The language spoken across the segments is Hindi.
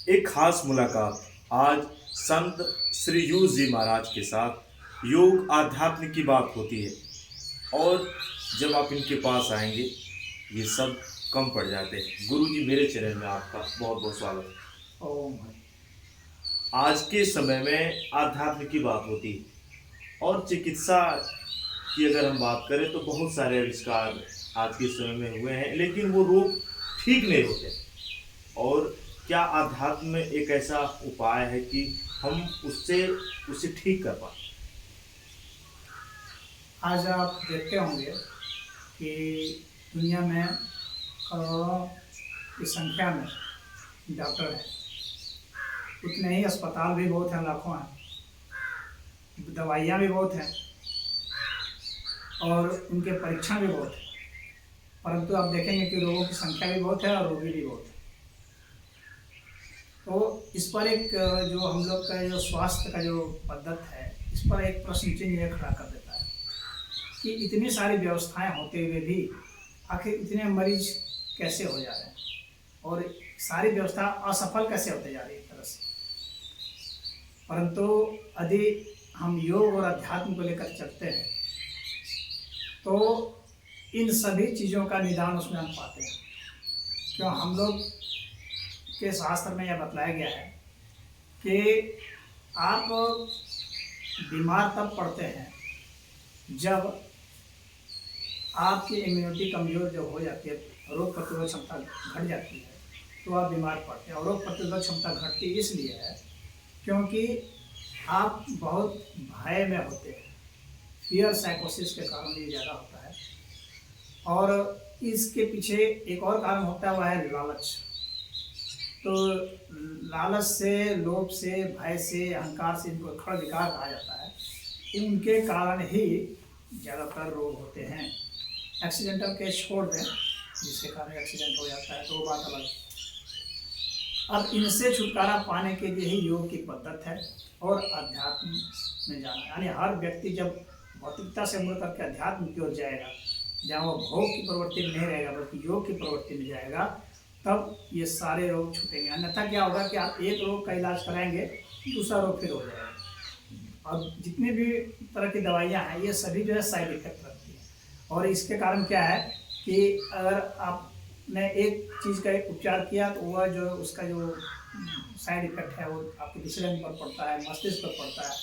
एक खास मुलाकात आज संत श्री यूस जी महाराज के साथ योग आध्यात्म की बात होती है। और जब आप इनके पास आएंगे ये सब कम पड़ जाते हैं। गुरु जी, मेरे चैनल में आपका बहुत बहुत स्वागत है। ओम। आज के समय में आध्यात्म की बात होती है और चिकित्सा की अगर हम बात करें तो बहुत सारे आविष्कार आज के समय में हुए हैं, लेकिन वो रोग ठीक नहीं होते। और क्या अध्यात्म में एक ऐसा उपाय है कि हम उससे उसे ठीक कर पाए? आज आप देखते होंगे कि दुनिया में करोड़ों की संख्या में डॉक्टर हैं, उतने ही अस्पताल भी बहुत हैं, लाखों हैं, दवाइयाँ भी बहुत हैं और उनके परीक्षण भी बहुत हैं। परंतु आप देखेंगे कि रोगों की संख्या भी बहुत है और रोगी भी बहुत है। तो इस पर एक जो हम लोग का जो स्वास्थ्य का जो पद्धति है, इस पर एक प्रश्न चिन्ह ये खड़ा कर देता है कि इतनी सारी व्यवस्थाएं होते हुए भी आखिर इतने मरीज कैसे हो जा रहे हैं और सारी व्यवस्था असफल कैसे होते जा रही है एक तरह से। परंतु यदि हम योग और अध्यात्म को लेकर चलते हैं तो इन सभी चीज़ों का निदान उसमें हम पाते हैं। क्यों? हम लोग के शास्त्र में यह बतलाया गया है कि आप बीमार तब पड़ते हैं जब आपकी इम्यूनिटी कमज़ोर जो हो जाती है, रोग प्रतिरोधक क्षमता घट जाती है, तो आप बीमार पड़ते हैं। और रोग प्रतिरोधक क्षमता घटती इसलिए है क्योंकि आप बहुत भय में होते हैं। फियर साइकोसिस के कारण ये ज़्यादा होता है। और इसके पीछे एक और कारण होता है, वह है लालच। तो लालच से, लोभ से, भय से, अहंकार से इनको खड़ विकार कहा जाता है। उनके कारण ही ज़्यादातर रोग होते हैं। एक्सीडेंटल केस छोड़ दें, जिसके कारण एक्सीडेंट हो जाता है, तो वो बात अलग है। अब इनसे छुटकारा पाने के लिए ही योग की पद्धति है और अध्यात्म में जाना है। यानी हर व्यक्ति जब भौतिकता से मुड़ करके अध्यात्म की ओर जाएगा, जहाँ वो भोग की प्रवृत्ति में नहीं रहेगा बल्कि योग की प्रवृत्ति में जाएगा, तब ये सारे रोग छूटेंगे। अन्यथा क्या होगा कि आप एक रोग का इलाज कराएंगे, दूसरा रोग फिर हो जाएगा। और जितनी भी तरह की दवाइयाँ हैं, ये सभी जो है साइड इफेक्ट रखती हैं। और इसके कारण क्या है कि अगर आपने एक चीज़ का एक उपचार किया तो वह जो उसका जो साइड इफेक्ट है वो आपके दूसरे अंग पर पड़ता है, मस्तिष्क पर पड़ता है,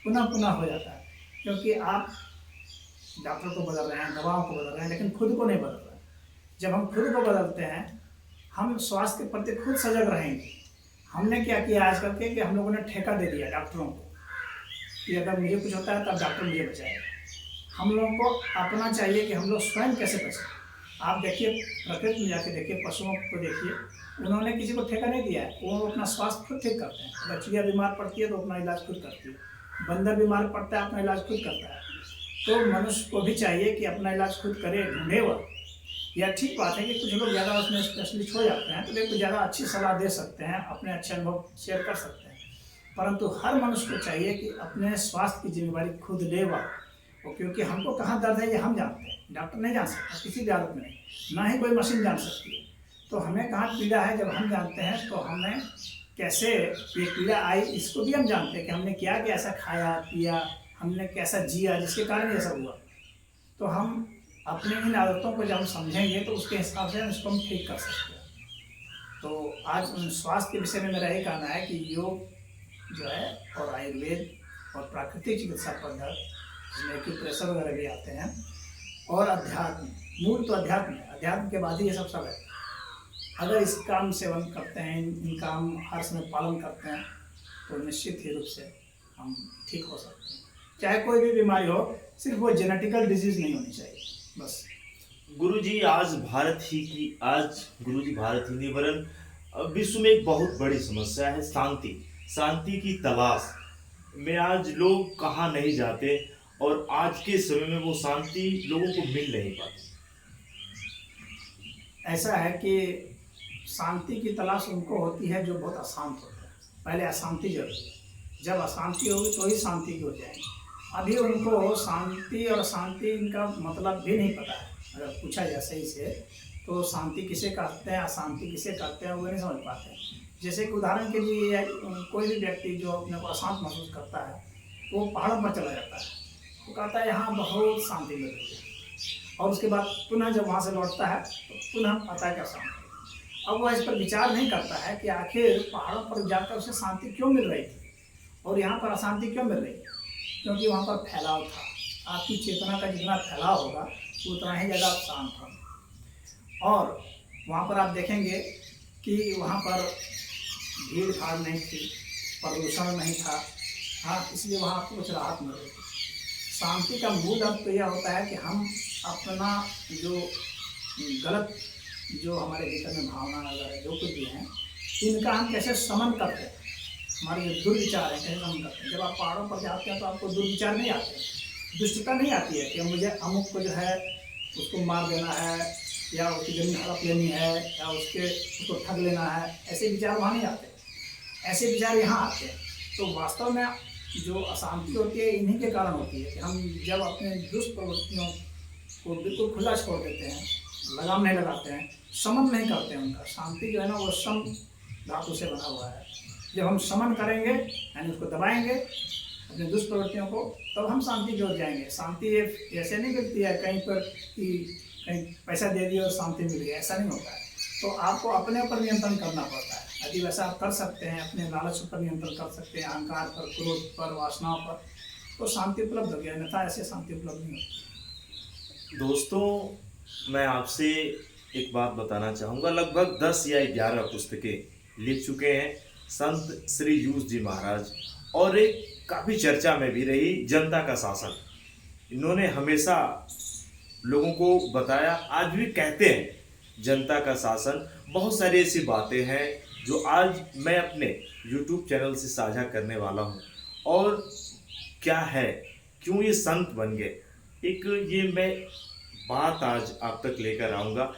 पुनः पुनः हो जाता है। क्योंकि आप डॉक्टर को बदल रहे हैं, दवाओं को बदल रहे हैं, लेकिन खुद को नहीं बदल रहे हैं। जब हम खुद को बदलते हैं, हम स्वास्थ्य के प्रति खुद सजग रहेंगे। हमने क्या किया आजकल के कि हम लोगों ने ठेका दे दिया डॉक्टरों को कि अगर मुझे कुछ होता है तब डॉक्टर मुझे बचाएगा। हम लोगों को अपना चाहिए कि हम लोग स्वयं कैसे बचें। आप देखिए, प्रकृति में जाके देखिए, पशुओं को देखिए, उन्होंने किसी को ठेका नहीं दिया है। वो अपना स्वास्थ्य खुद ठीक करते हैं। अगर चिड़िया बीमार पड़ती है तो अपना इलाज खुद करती है, बंदर बीमार पड़ता है अपना इलाज खुद करता है। तो मनुष्य को भी चाहिए कि अपना इलाज खुद करे, ढूंढे। वह यह ठीक बात है कि कुछ लोग ज़्यादा उसमें स्पेशलिस्ट हो जाते हैं तो लेकिन ज़्यादा अच्छी सलाह दे सकते हैं, अपने अच्छे अनुभव शेयर कर सकते हैं। परंतु हर मनुष्य को चाहिए कि अपने स्वास्थ्य की जिम्मेदारी खुद ले वह। क्योंकि हमको कहाँ दर्द है ये हम जानते हैं, डॉक्टर नहीं जान सकता किसी भी हालत में, नहीं, ना ही कोई मशीन जान सकती है। तो हमें कहाँ पीड़ा है जब हम जानते हैं, तो हमें कैसे ये पीड़ा आई इसको भी हम जानते हैं कि हमने क्या क्या ऐसा खाया पिया, हमने कैसा जिया जिसके कारण ये सब हुआ। तो हम अपने इन आदतों को जब हम समझेंगे तो उसके हिसाब से हम इसको हम ठीक कर सकते हैं। तो आज स्वास्थ्य के विषय में मेरा यही कहना है कि योग जो है और आयुर्वेद और प्राकृतिक चिकित्सा पद्धति, जिसमें एक्यूप्रेशर वगैरह भी आते हैं, और अध्यात्म, मूल तो अध्यात्म है, अध्यात्म के बाद ही ये सब है। अगर इस काम सेवन करते हैं, इन काम हर समय पालन करते हैं, तो निश्चित ही रूप से हम ठीक हो सकते हैं। चाहे कोई भी बीमारी हो, सिर्फ वो जेनेटिकल डिजीज नहीं होनी चाहिए, बस। गुरुजी, आज गुरुजी भारत ही नहीं वरन विश्व में एक बहुत बड़ी समस्या है शांति। शांति की तलाश में आज लोग कहाँ नहीं जाते और आज के समय में वो शांति लोगों को मिल नहीं पाती। ऐसा है कि शांति की तलाश उनको होती है जो बहुत अशांत होते हैं। पहले अशांति जरूरी है, जब अशांति होगी तो ही शांति की हो जाएगी। अभी उनको शांति और शांति इनका मतलब भी नहीं पता है। अगर पूछा जाए सही से तो शांति किसे कहते हैं, अशांति किसे कहते हैं, वो नहीं समझ पाते हैं। जैसे कि उदाहरण के लिए कोई भी व्यक्ति जो अपने को अशांत महसूस करता है, वो पहाड़ों पर चला जाता है, वो कहता है यहाँ बहुत शांति मिल रही है, और उसके बाद पुनः जब वहाँ से लौटता है तो पुनः आता है कि अशांत है। अब वह इस पर विचार नहीं करता है कि आखिर पहाड़ों पर जाकर उसे शांति क्यों मिल रही थी और यहाँ पर अशांति क्यों मिल रही है। क्योंकि वहाँ पर फैलाव था। आपकी चेतना का जितना फैलाव होगा उतना ही ज़्यादा आप शांत होंगे। और वहाँ पर आप देखेंगे कि वहाँ पर भीड़ भाड़ नहीं थी, प्रदूषण नहीं था। हाँ, इसलिए वहाँ आपको कुछ राहत मिल रही थी। शांति का मूल अर्थ तो यह होता है कि हम अपना जो गलत जो हमारे भीतर में भावना वगैरह जो कुछ भी हैं, इनका हम कैसे समन करते हैं। हमारे जो दुर्विचार हैं कैसे समन करते हैं। जब आप पहाड़ों पर जाते हैं तो आपको दुर्विचार नहीं आते, दुष्टता नहीं आती है कि मुझे अमुक को जो है उसको मार देना है, या उसकी जमीन हड़प लेनी है, या उसको ठग लेना है। ऐसे विचार वहाँ नहीं आते, ऐसे विचार यहाँ आते हैं। तो वास्तव में जो अशांति होती है इन्हीं के कारण होती है कि हम जब अपने दुष्प्रवृत्तियों को बिल्कुल खुला छोड़ देते हैं, लगाम नहीं लगाते हैं, शमन नहीं करते हैं उनका। शांति जो है ना वो सम धातु से बना हुआ है। जब हम शमन करेंगे यानी उसको दबाएंगे अपने दुष्प्रवृत्तियों को, तब हम शांति की ओर जाएंगे। शांति ऐसे नहीं मिलती है कहीं पर कि कहीं पैसा दे दिया और शांति मिल गई, ऐसा नहीं होता है। तो आपको अपने ऊपर नियंत्रण करना पड़ता है। यदि वैसा आप कर सकते हैं, अपने लालच पर नियंत्रण कर सकते हैं, अहंकार पर, क्रोध पर, वासनाओं पर, तो शांति उपलब्ध हो गया। अन्यथा ऐसे शांति उपलब्ध नहीं होती। दोस्तों, मैं आपसे एक बात बताना चाहूँगा। लगभग 10 या 11 पुस्तकें लिख चुके हैं संत श्री यूस जी महाराज, और एक काफ़ी चर्चा में भी रही जनता का शासन। इन्होंने हमेशा लोगों को बताया, आज भी कहते हैं जनता का शासन। बहुत सारी ऐसी बातें हैं जो आज मैं अपने YouTube चैनल से साझा करने वाला हूँ। और क्या है, क्यों ये संत बन गए, एक ये मैं बात आज आप तक लेकर आऊँगा।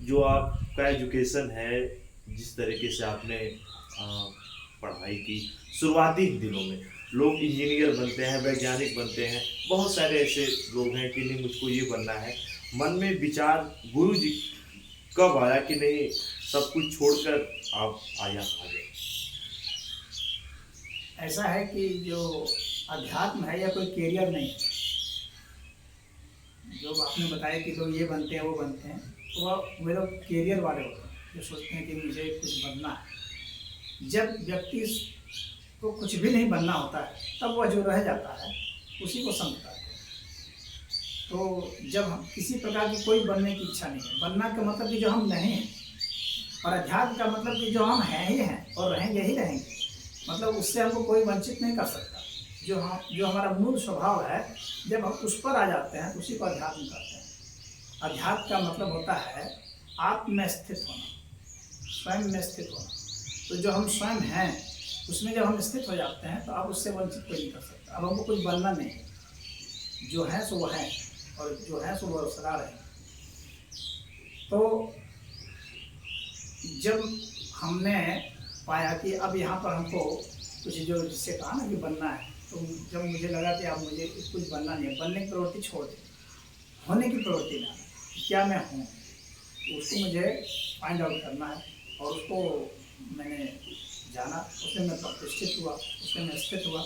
जो आपका एजुकेशन है, जिस तरीके से आपने पढ़ाई की, शुरुआती दिनों में लोग इंजीनियर बनते हैं, वैज्ञानिक बनते हैं, बहुत सारे ऐसे लोग हैं कि नहीं मुझको ये बनना है। मन में विचार गुरु जी कब आया कि नहीं सब कुछ छोड़कर आप आया आगे? ऐसा है कि जो अध्यात्म है या कोई कैरियर नहीं है। जो आपने बताया कि लोग ये बनते हैं वो बनते हैं, तो वह वे लोग कैरियर वाले होते हैं जो सोचते हैं कि मुझे कुछ बनना है। जब व्यक्ति को कुछ भी नहीं बनना होता है तब वह जो रह जाता है उसी को संत कहते हैं। तो जब हम किसी प्रकार की कोई बनने की इच्छा नहीं है, बनना का मतलब कि जो हम नहीं हैं, और अध्यात्म का मतलब कि जो हम हैं ही हैं और रहेंगे ही रहेंगे, मतलब उससे हमको कोई वंचित नहीं कर सकता। जो हमारा मूल स्वभाव है, जब हम उस पर आ जाते हैं तो उसी को अध्यात्म कहते हैं। अध्यात्म का मतलब होता है आत्म में स्थित होना, स्वयं में स्थित होना। तो जो हम स्वयं हैं उसमें जब हम स्थित हो जाते हैं तो अब उससे वंचित कोई नहीं कर सकता। अब हमको कुछ बनना नहीं है, जो है सो वह है, और जो है सो वह सदा रहें। तो जब हमने पाया कि अब यहाँ पर हमको कुछ जो जिससे कहा ना कि बनना है, तो जब मुझे लगा कि अब मुझे कुछ बनना नहीं है, बनने की प्रवृत्ति छोड़ दी, होने की प्रवृत्ति में आना, क्या मैं हूँ उसको मुझे फाइंड आउट करना है। और उसको मैंने जाना, उसमें मैं प्रतिष्ठित हुआ, उसमें मैं स्थित हुआ।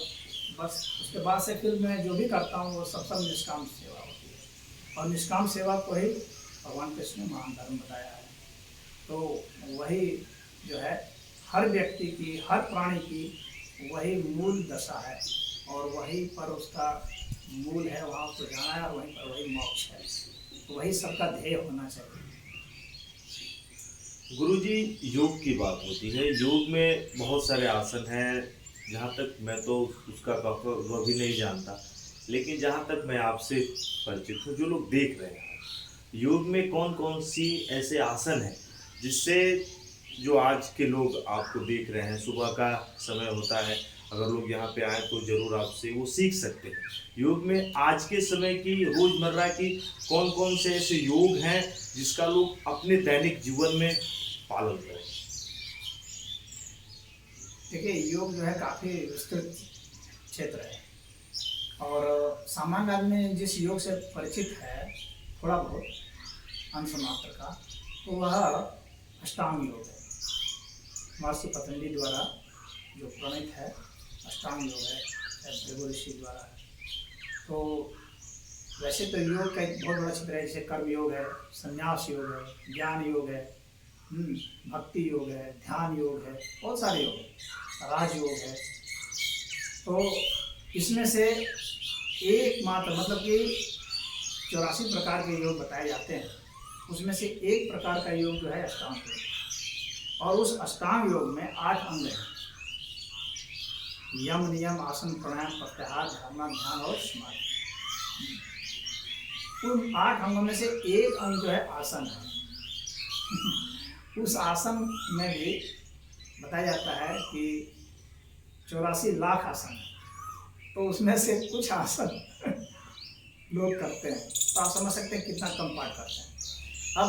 बस उसके बाद से फिर मैं जो भी करता हूँ वो सब निष्काम सेवा होती है, और निष्काम सेवा को ही भगवान कृष्ण ने महान धर्म बताया है। तो वही जो है हर व्यक्ति की, हर प्राणी की वही मूल दशा है, और वहीं पर उसका मूल है, वहाँ उसको जाना है, और वहीं पर वही मोक्ष है। तो वही सबका ध्येय होना चाहिए। गुरुजी, योग की बात होती है, योग में बहुत सारे आसन हैं। जहाँ तक मैं तो उसका वह भी नहीं जानता, लेकिन जहाँ तक मैं आपसे परिचित हूँ, जो लोग देख रहे हैं, योग में कौन कौन सी ऐसे आसन हैं जिससे जो आज के लोग आपको देख रहे हैं, सुबह का समय होता है, अगर लोग यहाँ पे आए तो ज़रूर आपसे वो सीख सकते हैं। योग में आज के समय की रोज़मर्रा की कौन कौन से ऐसे योग हैं जिसका लोग अपने दैनिक जीवन में पालन करें? देखिए, योग जो है काफ़ी विस्तृत क्षेत्र है, और सामान्य आदमी जिस योग से परिचित है थोड़ा बहुत, अंश मात्र का, तो वह अष्टांग योग है। महर्षि पतंजलि द्वारा जो प्रणीत है अष्टांग योग है, भृगु ऋषि द्वारा है। तो वैसे तो योग का एक बहुत बड़ा क्षेत्र है, जैसे कर्म योग है, संन्यास योग है, ज्ञान योग है, भक्ति योग है, ध्यान योग है, बहुत सारे योग है, राजयोग है। तो इसमें से एकमात्र मतलब कि 84 प्रकार के योग बताए जाते हैं, उसमें से एक प्रकार का योग जो है अष्टांग योग। और उस अष्टांग योग में 8 अंग हैं, यम, नियम, आसन, प्राणायाम, प्रत्याहार, धारणा, ध्यान और समाधि। उन 8 अंगों में से एक अंग जो है आसन है। उस आसन में भी बताया जाता है कि 84 लाख आसन है, तो उसमें से कुछ आसन लोग करते हैं, तो आप समझ सकते हैं कितना कम पाठ करते हैं। अब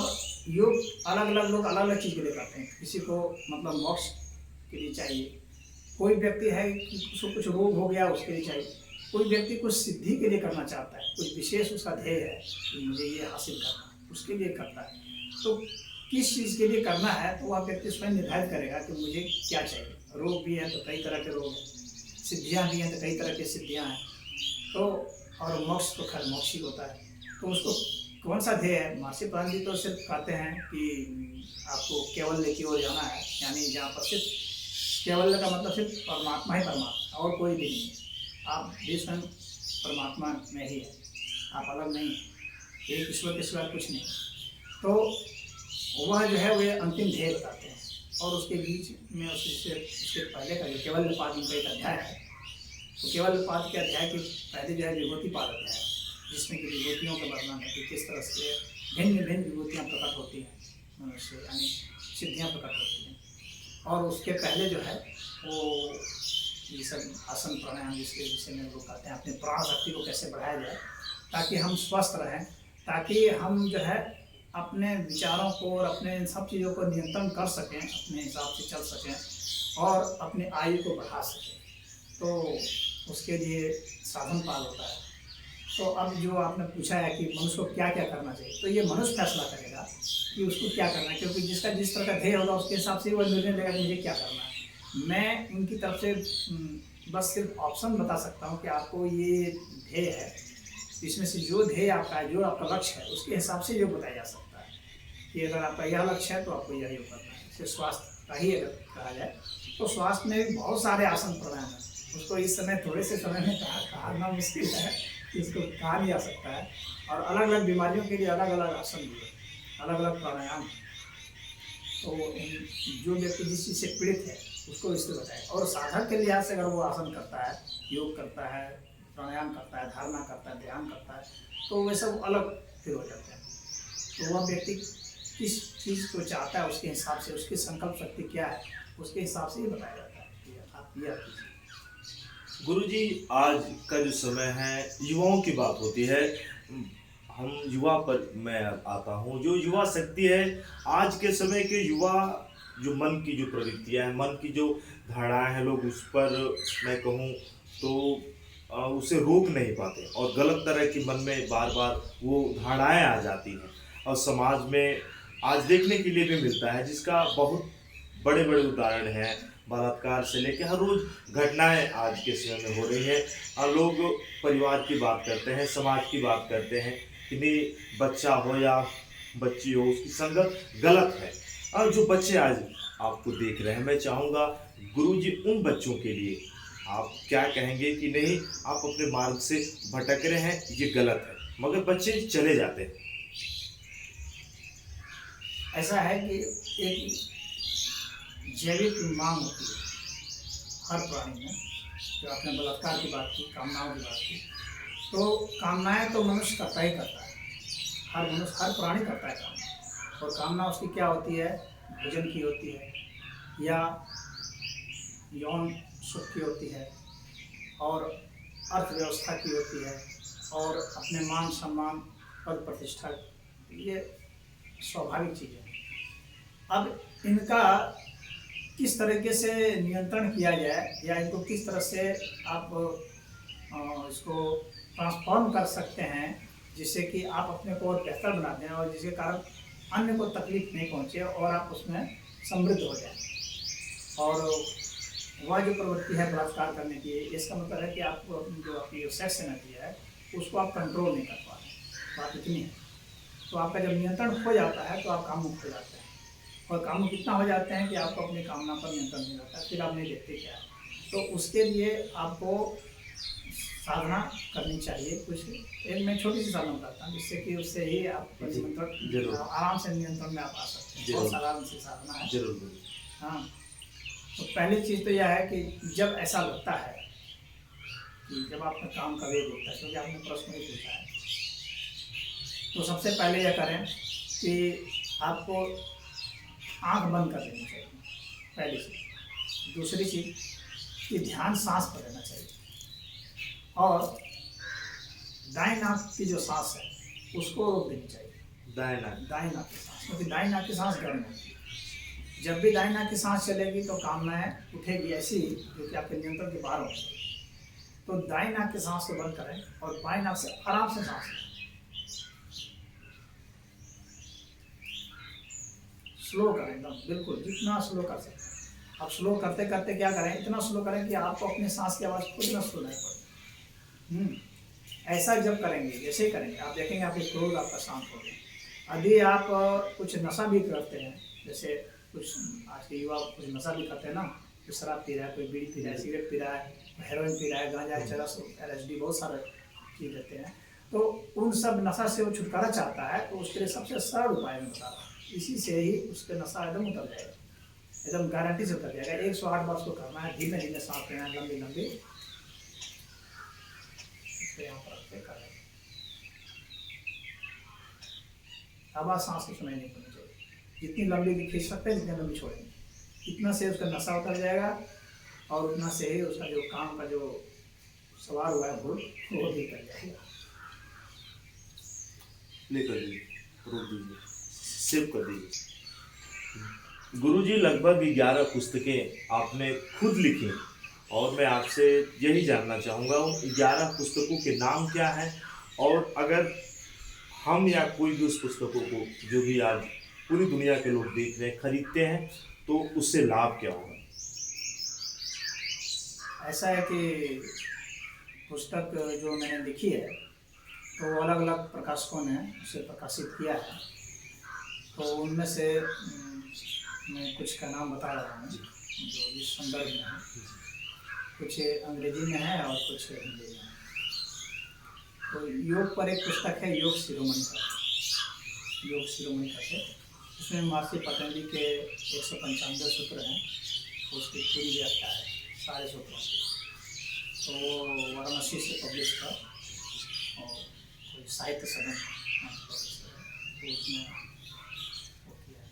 योग अलग अलग लोग अलग अलग चीज़ के लिए करते हैं। किसी को मतलब मोक्ष के लिए चाहिए, कोई व्यक्ति है कि उसको कुछ रोग हो गया उसके लिए चाहिए, कोई व्यक्ति कुछ सिद्धि के लिए करना चाहता है, कुछ विशेष उसका ध्येय है कि मुझे ये हासिल करना है, उसके लिए करता है। तो किस चीज़ के लिए करना है तो वह व्यक्ति स्वयं निर्धारित करेगा कि मुझे क्या चाहिए। रोग भी है तो कई तरह के रोग हैं, सिद्धियाँ भी हैं तो कई तरह की सिद्धियाँ हैं, तो और मोक्ष तो खैर मोक्ष ही होता है। तो उसको कौन सा ध्येय है। महर्षि पतंजलि तो सिर्फ कहते हैं कि आपको केवल्य की ओर जाना है, यानी जहाँ पर सिर्फ केवल्य का मतलब सिर्फ परमात्मा ही परमात्मा और कोई भी नहीं है। आप भी स्वयं परमात्मा में ही है, आप अलग नहीं हैं, एक ईश्वर के सिवा कुछ नहीं। तो वह जो है वे अंतिम ध्येय बताते हैं। और उसके बीच में उसके पहले का जो केवल्य पाद का एक अध्याय है, तो केवल्य पाद के अध्याय के पहले जो है विभूति पाद अध्याय है, जिसमें कि विभूतियों का वर्णन है कि किस तरह से भिन्न भिन्न विभूतियाँ प्रकट होती हैं मनुष्य, यानी सिद्धियाँ प्रकट होती हैं। और उसके पहले जो है वो ये सब आसन प्राणायाम जिसके विषय में लोग कहते हैं, अपने प्राण शक्ति को कैसे बढ़ाया जाए ताकि हम स्वस्थ रहें, ताकि हम जो है अपने विचारों को और अपने सब चीज़ों को नियंत्रण कर सकें, अपने हिसाब से चल सकें और अपने आयु को बढ़ा सकें। तो उसके लिए साधन पाल होता है। तो अब जो आपने पूछा है कि मनुष्य को क्या क्या करना चाहिए, तो ये मनुष्य फैसला करेगा कि उसको क्या करना है, क्योंकि जिसका जिस तरह का ध्येय होगा उसके हिसाब से वह निर्णय लेगा कि मुझे क्या करना है। मैं उनकी तरफ से बस सिर्फ ऑप्शन बता सकता हूँ कि आपको ये ध्येय है, इसमें से जो ध्येय आपका है, जो आपका लक्ष्य है, उसके हिसाब से योग बताया जा सकता है कि अगर आपका यह लक्ष्य है तो आपको यह योग करना है। जैसे स्वास्थ्य का ही अगर कहा जाए तो स्वास्थ्य में भी बहुत सारे आसन प्राणायाम हैं, उसको इस समय थोड़े से समय में कहना मुश्किल है, इसको कहा नहीं जा सकता है। और अलग अलग बीमारियों के लिए अलग अलग आसन भी है, अलग अलग प्राणायाम है। तो जो व्यक्ति जिस चीज़ से पीड़ित है उसको इससे बताए। और साधक के लिहाज से अगर वो आसन करता है, योग करता है, प्राणायाम करता है, धारणा करता है, ध्यान करता है, तो वे सब अलग फिर हो जाते हैं। तो वह व्यक्ति किस चीज़ को चाहता है उसके हिसाब से, उसकी संकल्प शक्ति क्या है उसके हिसाब से ही बताया जाता है कि आप यह कीजिए। गुरुजी, आज का जो समय है युवाओं की बात होती है, हम युवा पर मैं आता हूँ। जो युवा शक्ति है, आज के समय के युवा जो मन की जो प्रवृत्तियाँ हैं, मन की जो धारणाएं हैं, लोग उस पर मैं कहूँ तो उसे रोक नहीं पाते और गलत तरह की मन में बार बार वो धारणाएं आ जाती हैं। और समाज में आज देखने के लिए भी मिलता है, जिसका बहुत बड़े बड़े उदाहरण हैं। बलात्कार से लेकर हर रोज घटनाएं आज के समय में हो रही हैं और लोग परिवार की बात करते हैं, समाज की बात करते हैं कि नहीं, बच्चा हो या बच्ची हो उसकी संगत गलत है। और जो बच्चे आज आपको देख रहे हैं, मैं चाहूँगा गुरुजी उन बच्चों के लिए आप क्या कहेंगे कि नहीं, आप अपने मार्ग से भटक रहे हैं, ये गलत है, मगर बच्चे चले जाते हैं। ऐसा है कि एक जैविक मांग होती है हर प्राणी में। जो आपने बलात्कार की बात की, कामनाओं की बात की, तो कामनाएं तो मनुष्य करता ही करता है, हर मनुष्य हर प्राणी करता है कामना। और कामना उसकी क्या होती है, भोजन की होती है या यौन सुख की होती है और अर्थव्यवस्था की होती है और अपने मान सम्मान पद प्रतिष्ठा, ये स्वाभाविक चीज़ें हैं। अब इनका किस तरीके से नियंत्रण किया जाए या इनको किस तरह से आप इसको ट्रांसफॉर्म कर सकते हैं जिससे कि आप अपने को और बेहतर बना दें और जिसके कारण अन्य को तकलीफ नहीं पहुंचे और आप उसमें समृद्ध हो जाएं। और वह जो प्रवृत्ति है बलात्कार करने की, इसका मतलब है कि आपको अपनी जो आपकी सेक्स एनर्जी है उसको आप कंट्रोल नहीं कर पा रहे हैं, बात इतनी है। तो आपका जब नियंत्रण हो जाता है तो आप कामुक हो जाते हैं, और कामुक कितना हो जाते हैं कि आपको अपनी कामना पर नियंत्रण हो जाता है, फिर आप नहीं देखते क्या है। तो उसके लिए आपको साधना करनी चाहिए। कुछ एक मैं छोटी सी साधना बताता हूँ जिससे कि उससे ही आप नियंत्रण आराम से नियंत्रण में आप आ सकते हैं। बहुत आराम से साधना है। जरूर। हाँ, तो पहली चीज़ तो यह है कि जब ऐसा लगता है कि जब आपका काम का वेग होता है, क्योंकि आपने प्रश्न ही पूछा है, तो सबसे पहले यह करें कि आपको आंख बंद कर लेनी चाहिए, पहली चीज़। दूसरी चीज़ कि ध्यान सांस पर रहना चाहिए, और दाएं नाक की जो सांस है उसको रोक देनी चाहिए। दाएं नाक की सांस, क्योंकि दाएं नाक की सांस गर्म होती है। जब भी दाएं नाक की सांस चलेगी तो कामनाएं उठेगी ऐसी जो कि आपके नियंत्रण के बाहर होगी। तो दाएं नाक की सांस को बंद करें और बाएं नाक से आराम से सांस लें, स्लो करें एकदम, बिल्कुल जितना स्लो कर सकते हैं। अब स्लो करते करते क्या करें, इतना स्लो करें कि आपको अपनी सांस की आवाज़ खुद ना सुनाई पड़े। ऐसा जब करेंगे, जैसे ही करेंगे, आप देखेंगे आपकी क्रोध आपका शांत हो गया। यदि आप कुछ नशा भी करते हैं, जैसे कुछ आज के युवा कुछ नशा भी करते हैं ना, कोई शराब पी रहा है, कोई बीड़ी पी रहा है, सिगरेट पी रहा है, हेरोइन पी रहा है, गांजा, चरस, LSD, बहुत सारे चीज़ लेते हैं। तो उन सब नशा से वो छुटकारा चाहता है, तो उसके लिए सबसे सरल उपाय मैं बता रहा हूँ, इसी से ही उसके नशा एकदम उतर जाएगा, एकदम गारंटी से उतर जाएगा। 108 बार उसको करना है, धीमे धीमे सांस लेना है, लंबी लंबी। यहाँ पर रख के करें, आवाज़ सांस की सुनाई नहीं पड़नी चाहिए। जितनी लंबी खींच सकते हैं जितनी लंबी छोड़ेंगे, इतना से उसका नशा उतर जाएगा, और उतना से ही उसका जो काम का जो सवाल हुआ है भूल वो भी कर जाएगा। लेकर रोक दीजिए, सेव कर दीजिए। गुरुजी, लगभग 11 पुस्तकें आपने खुद लिखी, और मैं आपसे यही जानना चाहूँगा उन 11 पुस्तकों के नाम क्या हैं, और अगर हम या कोई भी उस पुस्तकों को, जो भी आज पूरी दुनिया के लोग देख रहे हैं, खरीदते हैं, तो उससे लाभ क्या होगा? ऐसा है कि पुस्तक जो मैंने लिखी है तो अलग अलग प्रकाशकों ने उसे प्रकाशित किया है। तो उनमें से मैं कुछ का नाम बता रहा हूँ जो जिस संदर्भ में है। कुछ अंग्रेजी में है और कुछ हिंदी में है। तो योग पर एक पुस्तक है, योग शिरोमणि करके, उसमें महर्षि पतंजलि के 195 सूत्र हैं, उसकी पूरी व्याख्या है सारे सूत्रों की। तो वो वाराणसी से पब्लिश था, और कोई साहित्य सदन पब्लिश है, तो उसमें वो किया है।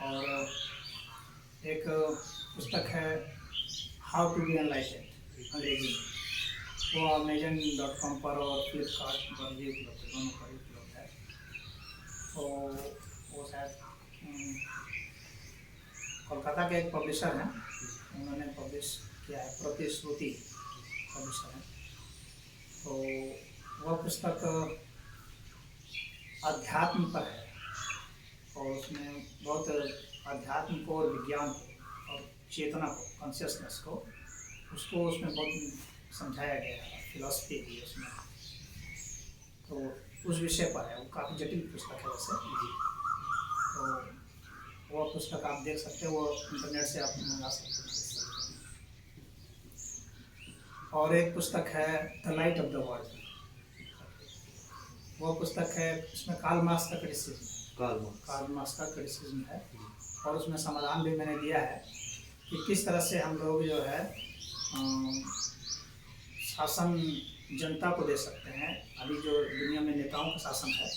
और एक पुस्तक है हाउ टू बी एनलाइटेंड, अंग्रेजी में, वो अमेजन.com पर और फ्लिपकार्ट पर भी उपलब्ध है, दोनों पर उपलब्ध है। तो वो शायद कोलकाता के एक पब्लिशर हैं, उन्होंने पब्लिश किया है, प्रतिश्रुति पब्लिशर है। तो वह पुस्तक अध्यात्म पर है, और उसमें बहुत अध्यात्म को और विज्ञान को और चेतना को, कॉन्शियसनेस को, उसको उसमें बहुत समझाया गया है, फिलॉसफी भी है उसमें। तो उस विषय पर है, वो काफ़ी जटिल पुस्तक है वैसे। तो वो पुस्तक आप देख सकते हो, वो इंटरनेट से आप मंगा सकते हैं। और एक पुस्तक है the light of the world, वो पुस्तक है, उसमें कार्ल मार्क्स का क्रिटिसिज्म है, और उसमें समाधान भी मैंने दिया है कि किस तरह से हम लोग जो है शासन जनता को दे सकते हैं। अभी जो दुनिया में नेताओं का शासन है,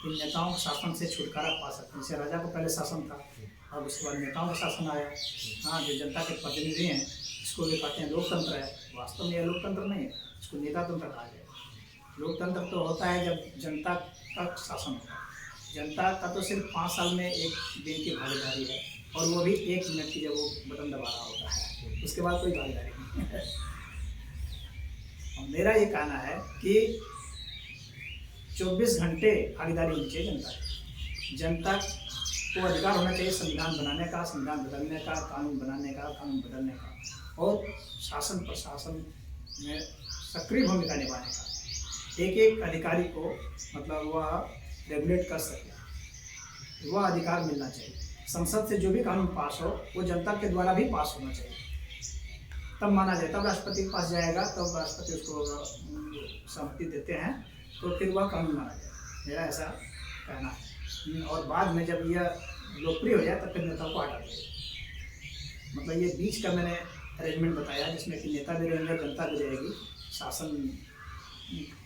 इन नेताओं के शासन से छुटकारा पा सकते हैं। जैसे राजा को पहले शासन था, और उसके बाद नेताओं का शासन आया। हाँ, जो जनता के प्रतिनिधि हैं, इसको भी कहते हैं लोकतंत्र है। वास्तव में यह लोकतंत्र नहीं है, इसको नेता तंत्र कहा जाए। लोकतंत्र तो होता है जब जनता का शासन होता है। जनता का तो सिर्फ 5 साल में 1 दिन की भागीदारी है, और वो भी 1 मिनट की, जब वो बटन दबा रहा होता है, उसके बाद कोई भागीदारी नहीं है। और मेरा ये कहना है कि 24 घंटे भागीदारी होनी चाहिए जनता की। जनता को अधिकार होना चाहिए संविधान बनाने का, संविधान बदलने का, कानून बनाने का, कानून बदलने का, और शासन प्रशासन में सक्रिय भूमिका निभाने का। एक एक अधिकारी को मतलब वह रेगुलेट कर सके, वह अधिकार मिलना चाहिए। संसद से जो भी कानून पास हो वो जनता के द्वारा भी पास होना चाहिए, तब माना जाए, तब राष्ट्रपति के पास जाएगा, तब राष्ट्रपति उसको सहमति देते हैं तो फिर वह कानून माना जाए। मेरा ऐसा कहना है। और बाद में जब यह लोकप्रिय हो जाए तब फिर नेता को हटा देगा। मतलब ये बीच का मैंने अरेंजमेंट बताया जिसमें कि नेता भी रहेंगे, जनता भी रहेगी, शासन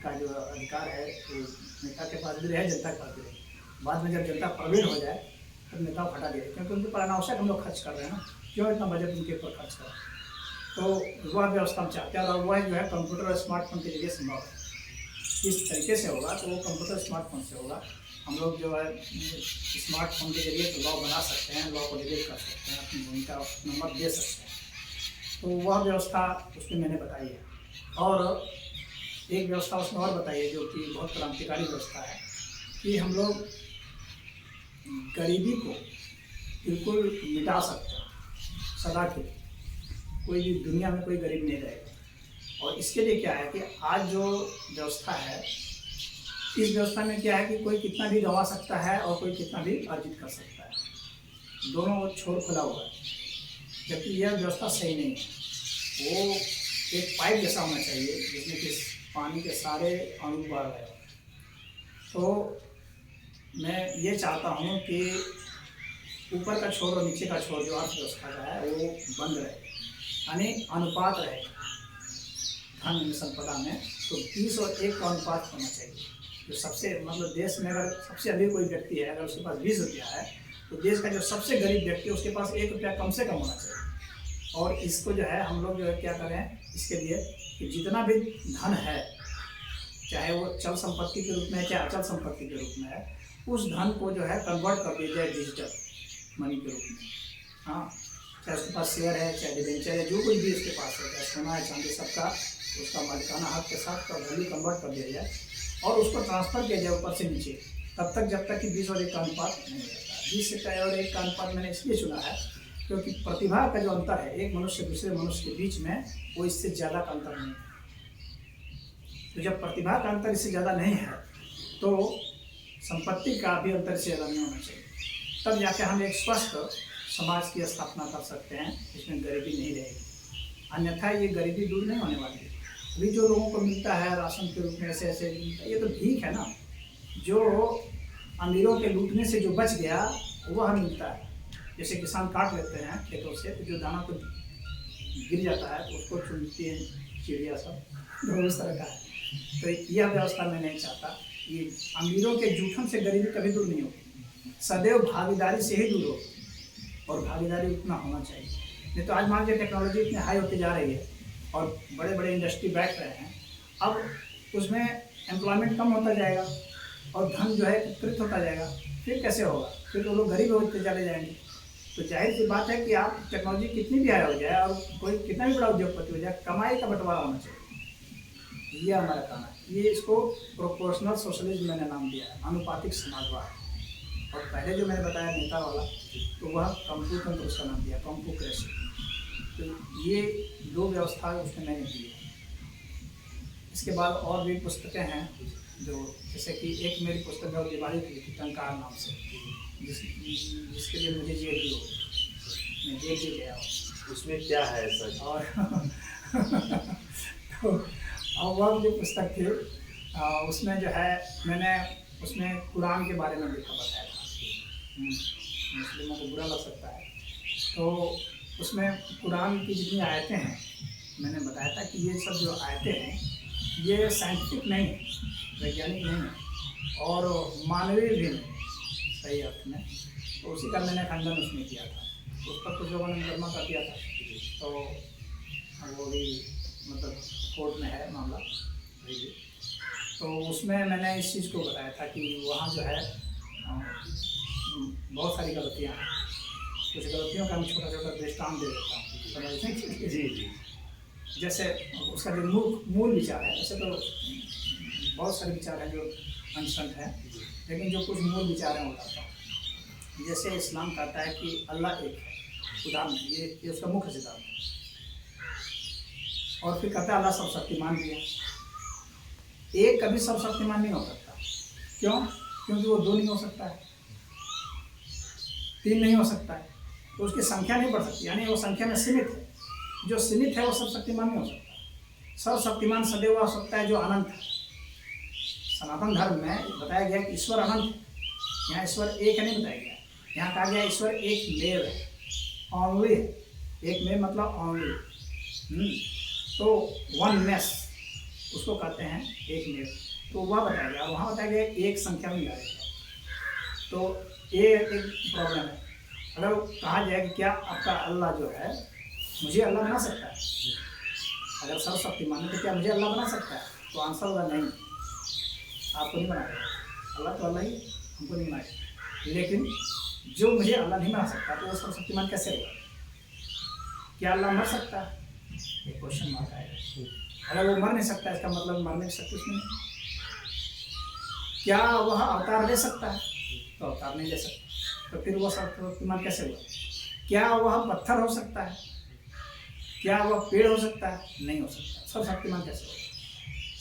का जो अधिकार है वो नेता के पास भी रहे, जनता के पास भी रहे। बाद में जब जनता प्रवीण हो जाए तब नेता को हटा देगा, क्योंकि उनके पर अनावश्यक हम लोग खर्च कर रहे हैं ना, क्यों इतना बजट उनके ऊपर खर्च करें। तो वह व्यवस्था हम चाहते हैं, और वह जो है कंप्यूटर और स्मार्टफोन के जरिए संभव है। इस तरीके से होगा तो वो कंप्यूटर स्मार्टफोन से होगा। हम लोग जो है स्मार्टफोन के जरिए तो लॉ बना सकते हैं, लॉ को डिबेट कर सकते हैं, अपनी भूमिका नंबर दे सकते हैं। तो वह व्यवस्था उसमें मैंने बताई है। और एक व्यवस्था उसमें और बताई है जो कि बहुत क्रांतिकारी व्यवस्था है कि हम लोग गरीबी को बिल्कुल मिटा सकते हैं सदा के लिए। कोई भी दुनिया में कोई गरीब नहीं रहेगा। और इसके लिए क्या है कि आज जो व्यवस्था है, इस व्यवस्था में क्या है कि कोई कितना भी गवा सकता है और कोई कितना भी अर्जित कर सकता है, दोनों छोर खुला हुआ है। जबकि यह व्यवस्था सही नहीं है। वो एक पाइप जैसा होना चाहिए जिसमें कि पानी के सारे अणु बढ़ रहे हो। तो मैं ये चाहता हूँ कि ऊपर का छोर और नीचे का छोर जो अर्थव्यवस्था का है वो बंद रहे, यानी अनुपात रहे धन में, संपदा में। तो 20 और 1 का अनुपात होना चाहिए। जो सबसे मतलब देश में अगर सबसे अधिक कोई व्यक्ति है, अगर उसके पास 20 रुपया है, तो देश का जो सबसे गरीब व्यक्ति है उसके पास 1 रुपया कम से कम होना चाहिए। और इसको जो है हम लोग जो है क्या करें इसके लिए कि जितना भी धन है, चाहे वो चल संपत्ति के रूप में है चाहे अचल संपत्ति के रूप में है, उस धन को जो है कन्वर्ट कर दिया जाए डिजिटल मनी के रूप में। हाँ, चाहे उसके पास शेयर है, चाहे डिबेंचर है, जो कुछ भी उसके पास है, चाहे सोना है, चांदी, सबका उसका मालिकाना हक के साथ का वैल्यू कन्वर्ट कर दिया जाए और उसको ट्रांसफर किया जाए ऊपर से नीचे, तब तक जब तक कि 20 और 1 का अनुपात नहीं रहता। 20 और 1 का अनुपात मैंने इसलिए चुना है क्योंकि प्रतिभा का जो अंतर है एक मनुष्य दूसरे मनुष्य के बीच में, वो इससे ज़्यादा का अंतर नहीं है। तो जब प्रतिभा का अंतर इससे ज़्यादा नहीं है तो संपत्ति का भी अंतर से ज़्यादा नहीं होना चाहिए। तब जाके हम एक स्वस्थ समाज की स्थापना कर सकते हैं जिसमें गरीबी नहीं रहेगी। अन्यथा ये गरीबी दूर नहीं होने वाली है। अभी जो लोगों को मिलता है राशन के रूप में ऐसे ऐसे, ये तो भीख है ना। जो अमीरों के लूटने से जो बच गया वह मिलता है। जैसे किसान काट लेते हैं खेतों से, तो जो दाना तो गिर जाता है तो उसको चुनती है चिड़िया सब, तो उस तरह का है। तो यह व्यवस्था मैं नहीं चाहता। ये अमीरों के जूठन से गरीबी कभी दूर नहीं होगी, सदैव भागीदारी से ही दूर होगी। और भागीदारी उतना होना चाहिए। नहीं तो आज मान लीजिए टेक्नोलॉजी इतनी हाई होती जा रही है और बड़े बड़े इंडस्ट्री बैठ रहे हैं, अब उसमें एम्प्लॉयमेंट कम होता जाएगा और धन जो है एकत्रित होता जाएगा। फिर कैसे होगा? फिर तो लोग गरीब होते चले जाएंगे। तो जाहिर सी बात है कि आप टेक्नोलॉजी कितनी भी हाई हो जाए और कोई कितना भी बड़ा उद्योगपति हो जाए, कमाई का बंटवारा होना चाहिए। ये हमारा कहना है। ये इसको प्रोपोर्शनल सोशलिज्म मैंने नाम दिया है, अनुपातिक समाजवाद। और पहले जो मैंने बताया नेता वाला, तो वह कंपू तंत्र उसका नाम दिया, कंपूक्रेसी। तो ये 2 व्यवस्था उसमें मैंने दी है। इसके बाद और भी पुस्तकें हैं जो, जैसे कि एक मेरी पुस्तक है विवाहित लिखी टंकार नाम से, जिसके लिए मुझे जेल भी हो, मैं जेल भी गया हूँ। उसमें क्या है सर? और तो और वह जो पुस्तक थी उसमें जो है मैंने उसमें कुरान के बारे में लिखा बताया था। मुस्लिमों को बुरा लग सकता है, तो उसमें कुरान की जितनी आयतें हैं मैंने बताया था कि ये सब जो आयतें हैं ये साइंटिफिक नहीं है, वैज्ञानिक नहीं है और मानवीय भी नहीं सही अर्थ में। तो उसी का मैंने खंडन उसमें किया था। उस पर कुछ लोगों ने मुकदमा कर दिया था, तो वो भी मतलब कोर्ट में है मामला। तो उसमें मैंने इस चीज़ को बताया था कि वहाँ जो है बहुत सारी गलतियाँ हैं। कुछ गलतियों का मैं छोटा छोटा दृष्टांत दे देता हूँ समझने के लिए। जी जी। जैसे उसका जो मूल विचार है, ऐसे तो बहुत सारे विचार हैं जो अनशन है, लेकिन जो कुछ मूल विचार हैं वो बताता हूँ। जैसे इस्लाम कहता है कि अल्लाह एक है, उदाहरण ये उसका मुख्य सिद्धांत है। और फिर कहता है अल्लाह सर्वशक्तिमान भी है। एक कभी सर्वशक्तिमान नहीं हो सकता। क्यों? क्योंकि वो 2 नहीं हो सकता है, 3 नहीं हो सकता है, तो उसकी संख्या नहीं बढ़ सकती, यानी वो संख्या में सीमित है। जो सीमित है वो सर्वशक्तिमान नहीं हो सकता। सर्वशक्तिमान सदैव हो सकता है जो अनंत है। सनातन धर्म में बताया गया कि ईश्वर अनंत है। यहाँ ईश्वर एक है नहीं बताया गया, यहाँ कहा गया ईश्वर एक मेव है, ऑनली है। एक मेव मतलब ऑनली, तो वननेस उसको कहते हैं एक मेव। तो वह बताया गया, वहाँ बताया गया एक संख्या में मिला गया। तो ये एक प्रॉब्लम है। अगर कहा जाए कि क्या आपका अल्लाह जो है मुझे अल्लाह बना सकता है, अगर सर्वशक्तिमान है तो क्या मुझे अल्लाह बना सकता है? तो आंसर होगा नहीं, आपको नहीं बनाएगा। अल्लाह तो अल्लाह ही, हमको नहीं बनाएगा। लेकिन जो मुझे अल्लाह नहीं बना सकता तो वो सर्वशक्तिमान कैसे होगा? क्या अल्लाह मर सकता है? एक क्वेश्चन मार्क आएगा। अगर वो मर नहीं सकता इसका मतलब मरने की शक्ति उसमें नहीं। क्या वह अवतार ले सकता है? तो अवतार नहीं ले सकता, तो फिर वह सर्वशक्तिमान कैसे हुआ? क्या वह पत्थर हो सकता है? क्या वह पेड़ हो सकता है? नहीं हो सकता। सर्वशक्तिमान कैसे होगा?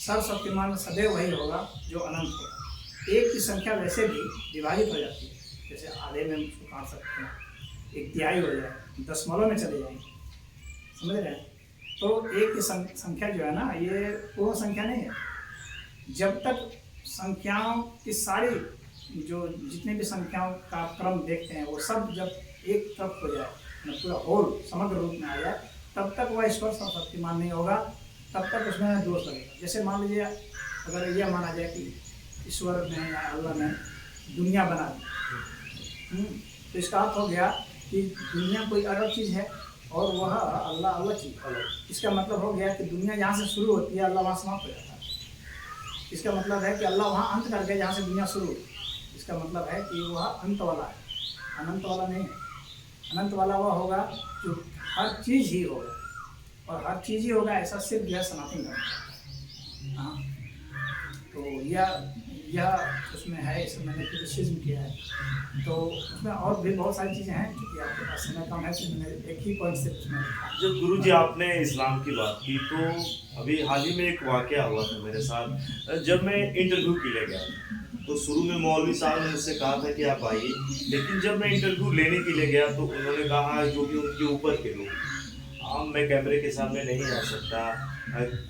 सर्वशक्तिमान सदैव वही होगा जो अनंत होगा। एक की संख्या वैसे भी विभाजित हो जाती है, जैसे आधे में उसको काट सकते हैं, एक तिहाई हो जाए, दशमलव में चले जाएंगे, समझ रहे हैं? तो एक की संख्या जो है ना, ये पूर्ण संख्या नहीं है। जब तक संख्याओं की सारी जो जितने भी संख्याओं का क्रम देखते हैं वो सब जब एक तरफ हो जाए, पूरा होल समग्र रूप में आ जाए, तब तक वह ईश्वर सर्वशक्तिमान नहीं होगा, तब तक उसमें दोष लगेगा। जैसे मान लीजिए अगर यह माना जाए कि ईश्वर ने या अल्लाह ने दुनिया बना दी, तो इसका अर्थ हो गया कि दुनिया कोई अलग चीज़ है और वह अल्लाह अलग चीज़ है। इसका मतलब हो गया कि दुनिया जहाँ से शुरू होती है अल्लाह वहाँ समाप्त हो जाता है। इसका मतलब है कि अल्लाह वहाँ अंत कर गया जहाँ से दुनिया शुरू हुई। इसका मतलब है कि वह अंत वाला है, अनंत वाला नहीं है। अनंत वाला वह होगा जो हर चीज़ ही होगा, और हर चीज़ ही होगा ऐसा सिर्फ यह सनातन धर्म। हाँ, तो यह उसमें है, इसमें मैंने क्रिटिसिज्म किया है। तो उसमें और भी बहुत सारी चीज़ें हैं, क्योंकि आपके पास समय कम है, तो मैंने एक ही पॉइंट से उसमें लिखा। जब गुरुजी आपने इस्लाम की बात की तो अभी हाल ही में एक वाक़या हुआ था मेरे साथ। जब मैं इंटरव्यू के लिए गया तो शुरू में मौलवी साहब ने मुझसे कहा था कि आप आइए, लेकिन जब मैं इंटरव्यू लेने के लिए गया तो उन्होंने कहा जो कि उनके ऊपर के लोग, मैं कैमरे के सामने नहीं आ सकता,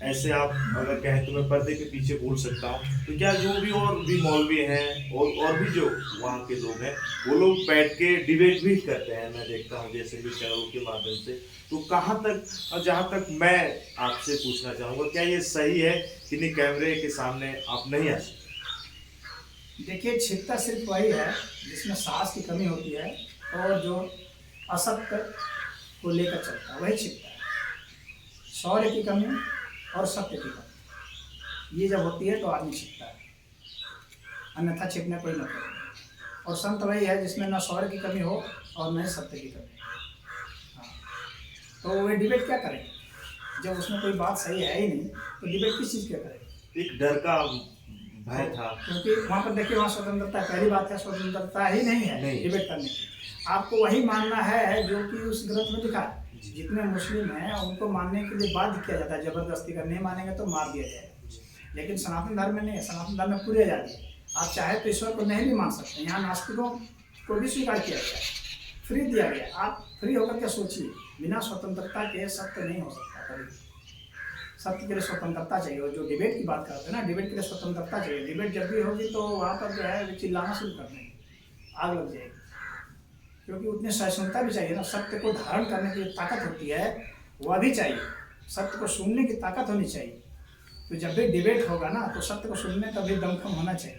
ऐसे आप अगर कहें तो मैं पर्दे के पीछे बोल सकता हूँ। तो क्या जो भी और भी मौलवी हैं और भी जो वहाँ के लोग हैं वो लोग बैठ के डिबेट भी करते हैं, मैं देखता हूँ जैसे भी चैनलों के माध्यम से। तो कहाँ तक, जहाँ तक मैं आपसे पूछना चाहूँगा, क्या ये सही है कि नहीं कैमरे के सामने आप नहीं आ सकते? देखिए, छिपता सिर्फ वही है जिसमें साहस की कमी होती है और जो असत्य को लेकर चलता है, वही छिपता है। शौर्य की कमी और सत्य की कमी, ये जब होती है तो आदमी छिपता है, अन्यथा छिपने कोई मतलब नहीं। और संत वही है जिसमें न शौर्य की कमी हो और न सत्य की कमी। हाँ, तो वे डिबेट क्या करेंगे जब उसमें कोई बात सही है ही नहीं, तो डिबेट किस चीज़ क्या करेंगे? एक डर का भय था, क्योंकि वहाँ पर देखिए, वहाँ स्वतंत्रता, पहली बात है स्वतंत्रता ही नहीं है डिबेट करने की। आपको वही मानना है जो कि उस ग्रंथ में लिखा है। जितने मुस्लिम हैं उनको मानने के लिए बाध्य किया जाता है, जबरदस्ती कर, नहीं मानेंगे तो मार दिया जाएगा। लेकिन सनातन धर्म में नहीं है, सनातन धर्म में पूरी आज़ादी है। आप चाहे तो ईश्वर को नहीं भी मान सकते, यहाँ नास्तिकों को भी स्वीकार किया गया है, फ्री दिया गया। आप फ्री होकर क्या सोचिए, बिना स्वतंत्रता के सत्य नहीं हो सकता कभी। सत्य के लिए स्वतंत्रता चाहिए। और जो डिबेट की बात करते हैं ना, डिबेट के लिए स्वतंत्रता चाहिए। डिबेट जब भी होगी तो वहाँ पर जो है चिल्लाना शुरू कर देंगे, आग लग जाएगी, क्योंकि उतनी सहिष्णुता भी चाहिए ना। सत्य को धारण करने की ताकत होती है, वह भी चाहिए। सत्य को सुनने की ताकत होनी चाहिए। तो जब भी डिबेट होगा ना, तो सत्य को सुनने का भी दमखम होना चाहिए।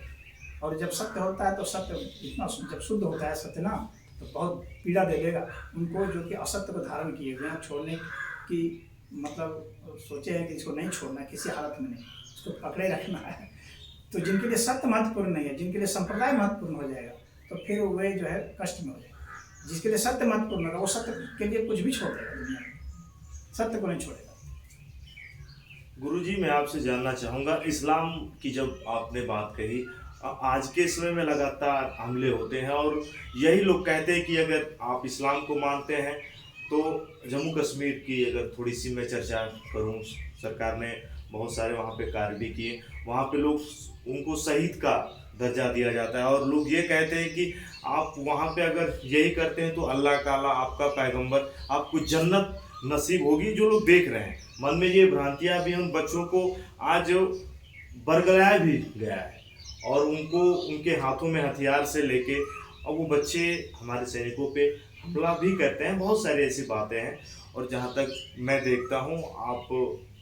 और जब सत्य होता है तो सत्य इतना, जब शुद्ध होता है सत्य ना, तो बहुत पीड़ा दे देगा उनको जो कि असत्य को धारण किए हुए हैं। छोड़ने की मतलब सोचे हैं कि इसको नहीं छोड़ना, किसी हालत में नहीं, इसको पकड़े रखना है। तो जिनके लिए सत्य महत्वपूर्ण नहीं है, जिनके लिए संप्रदाय महत्वपूर्ण हो जाएगा, तो फिर वे जो है कष्ट में हो जाएगा। जिसके लिए सत्य महत्वपूर्ण होगा वो सत्य के लिए कुछ भी छोड़ देगा, दुनिया में सत्य को नहीं छोड़ेगा। गुरुजी मैं आपसे जानना चाहूँगा, इस्लाम की जब आपने बात कही आज के समय में लगातार हमले होते हैं और यही लोग कहते हैं कि अगर आप इस्लाम को मानते हैं तो जम्मू कश्मीर की अगर थोड़ी सी मैं चर्चा करूं, सरकार ने बहुत सारे वहाँ पे कार्य भी किए। वहाँ पे लोग उनको शहीद का दर्जा दिया जाता है और लोग ये कहते हैं कि आप वहाँ पे अगर यही करते हैं तो अल्लाह ताला आपका पैगंबर आपको जन्नत नसीब होगी। जो लोग देख रहे हैं मन में ये भ्रांतियाँ भी हैं, उन बच्चों को आज बरगलाया भी गया है और उनको उनके हाथों में हथियार से लेके और वो बच्चे हमारे सैनिकों पे हमला भी करते हैं। बहुत सारी ऐसी बातें हैं और जहाँ तक मैं देखता हूँ, आप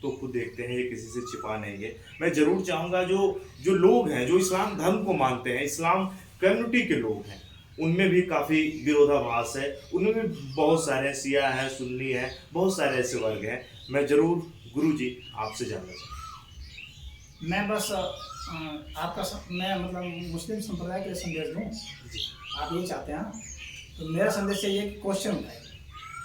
तो खुद देखते हैं, ये किसी से छिपा नहीं है। मैं ज़रूर चाहूँगा जो जो लोग हैं, जो इस्लाम धर्म को मानते हैं, इस्लाम कम्युनिटी के लोग हैं, उनमें भी काफ़ी विरोधाभास है। उनमें भी बहुत सारे शिया हैं, सुन्नी हैं, बहुत सारे ऐसे वर्ग हैं। मैं ज़रूर गुरुजी आपसे जानना चाहूँगा। मैं बस मैं मतलब मुस्लिम संप्रदाय के लिए संदेश दूँ। आप ये चाहते हैं ना, तो मेरा संदेश है ये क्वेश्चन उठाइए।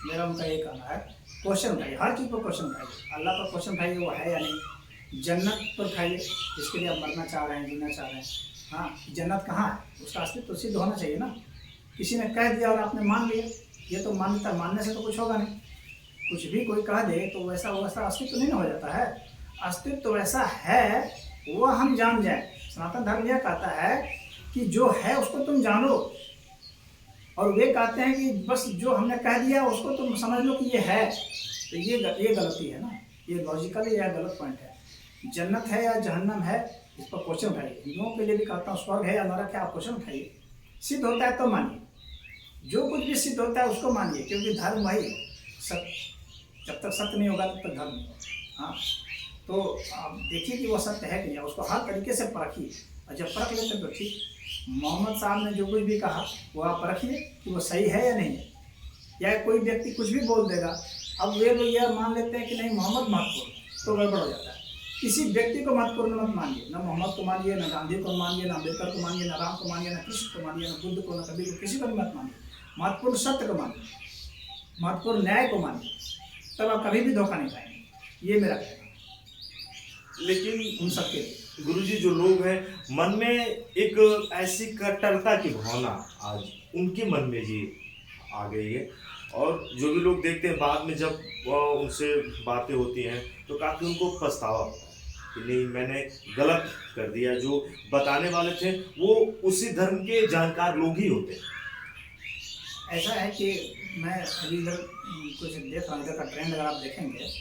मेरा उनका ये कहना है, क्वेश्चन उठाइए, हर चीज़ पर क्वेश्चन उठाइए। अल्लाह पर क्वेश्चन उठाइए, वो है या नहीं। जन्नत पर उठाइए, जिसके लिए आप मरना चाह रहे हैं, जीना चाह रहे हैं। हाँ, जन्नत कहाँ है, उसका अस्तित्व तो सिद्ध होना चाहिए ना। किसी ने कह दिया और आपने मान लिया, ये तो मान्यता, मानने से तो कुछ होगा नहीं। कुछ भी कोई कह दे तो वैसा वैसा अस्तित्व नहीं ना हो जाता है। अस्तित्व वैसा है वो हम जान जाए। सनातन धर्म यह कहता है कि जो है उसको तुम जानो, और वे कहते हैं कि बस जो हमने कह दिया उसको तुम समझ लो कि ये है। तो ये गलती है ना, ये लॉजिकली यह गलत पॉइंट है। जन्नत है या जहन्नम है, इस पर क्वेश्चन उठाइए। हिंदुओं के लिए भी कहता हूँ, स्वर्ग है या नरक है, आप क्वेश्चन उठाइए। सिद्ध होता है तो मानिए, जो कुछ भी सिद्ध होता है उसको मानिए, क्योंकि धर्म वही सत्य। जब तक सत्य नहीं होगा तब तक धर्म नहीं होगा। हाँ, तो आप देखिए कि वो सत्य है कि नहीं, उसको हर तरीके से परखिए, और जब परख लेते तो ठीक। मोहम्मद साहब ने जो कुछ भी कहा वो आप परखिए कि वो सही है या नहीं है। या कोई व्यक्ति कुछ भी बोल देगा, अब वे लोग यह मान लेते हैं कि नहीं मोहम्मद महत्वपूर्ण, तो गड़बड़ हो जाता है। किसी व्यक्ति को महत्वपूर्ण मत मानिए, न मोहम्मद को मानिए, न गांधी को मानिए, न अम्बेडकर को मानिए, न राम को मानिए, न कृष्ण को मानिए, न बुद्ध को, न कबीर को, किसी को भी मत मानिए। महत्वपूर्ण सत्य को मानिए, महत्वपूर्ण न्याय को मानिए, तब आप कभी भी धोखा नहीं पाएंगे। ये मेरा कहना है। लेकिन उन सबके गुरुजी जो लोग हैं मन में एक ऐसी कट्टरता की भावना आज उनके मन में जी आ गई है और जो भी लोग देखते हैं बाद में जब उनसे बातें होती हैं तो काफ़ी उनको पछतावा होता है कि नहीं मैंने गलत कर दिया। जो बताने वाले थे वो उसी धर्म के जानकार लोग ही होते हैं। ऐसा है कि मैं अभी इधर कुछ देख रहा हूँ, इधर का ट्रेंड अगर आप देखेंगे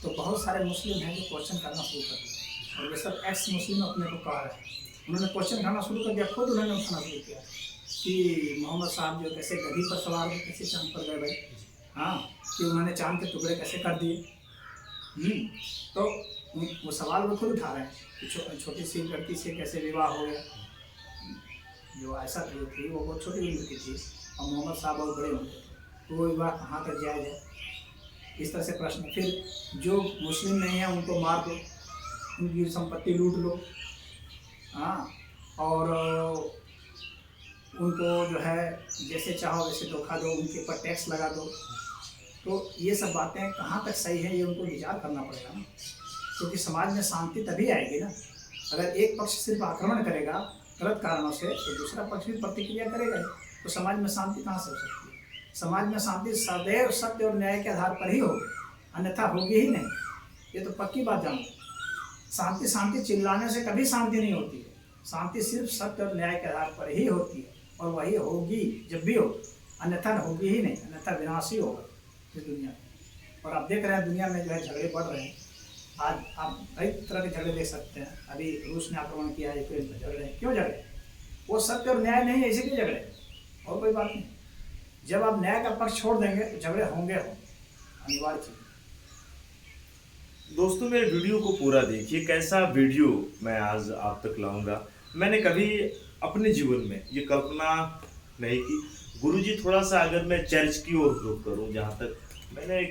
तो बहुत सारे मुस्लिम हैं जो क्वेश्चन करना शुरू कर दिया, और ये सब एक्स मुस्लिम अपने को कह रहे हैं। उन्होंने क्वेश्चन करना शुरू कर दिया, खुद उन्होंने उठाना शुरू किया कि मोहम्मद साहब जो कैसे गधी पर सवार हो, कैसे चांद पर गए भाई। हाँ, कि उन्होंने चांद के टुकड़े कैसे कर दिए। तो वो सवाल वो खुद उठा रहे हैं कि छोटी सी लड़की से कैसे विवाह हो गया। जो ऐसा जो थी वो बहुत छोटी उम्र की थी और मोहम्मद साहब बहुत बड़े होते थे, तो वो विवाह कहाँ तक जायज़ है। इस तरह से प्रश्न। फिर जो मुस्लिम नहीं है उनको मार दो, उनकी संपत्ति लूट लो। हाँ, और उनको जो है जैसे चाहो वैसे धोखा दो, उनके ऊपर टैक्स लगा दो। तो ये सब बातें कहाँ तक सही है ये उनको विचार करना पड़ेगा ना, क्योंकि समाज में शांति तभी आएगी ना। अगर एक पक्ष सिर्फ आक्रमण करेगा गलत कारणों से तो दूसरा पक्ष भी प्रतिक्रिया करेगा, तो समाज में शांति कहाँ से हो सकती है। समाज में शांति सदैव सत्य और न्याय के आधार पर ही होगी, अन्यथा होगी ही नहीं। ये तो पक्की बात जानो। शांति शांति चिल्लाने से कभी शांति नहीं होती है। शांति सिर्फ सत्य और न्याय के आधार पर ही होती है, और वही होगी जब भी हो, अन्यथा होगी ही नहीं, अन्यथा विनाश ही होगा इस दुनिया में। और आप देख रहे हैं दुनिया में जो है झगड़े बढ़ रहे हैं। आज आप कई तरह के झगड़े देख सकते हैं। अभी रूस ने आक्रमण किया है, यूक्रेन में झगड़े। क्यों झगड़े? वो सत्य और न्याय नहीं है, इसीलिए झगड़े, और कोई बात नहीं। जब आप न्याय का पक्ष छोड़ देंगे तो झगड़े होंगे, अनिवार्य चीज। दोस्तों मेरे वीडियो को पूरा देखिए, कैसा वीडियो मैं आज आप तक लाऊंगा। मैंने कभी अपने जीवन में ये कल्पना नहीं की। गुरुजी थोड़ा सा अगर मैं चर्च की ओर रुख करूं, जहाँ तक मैंने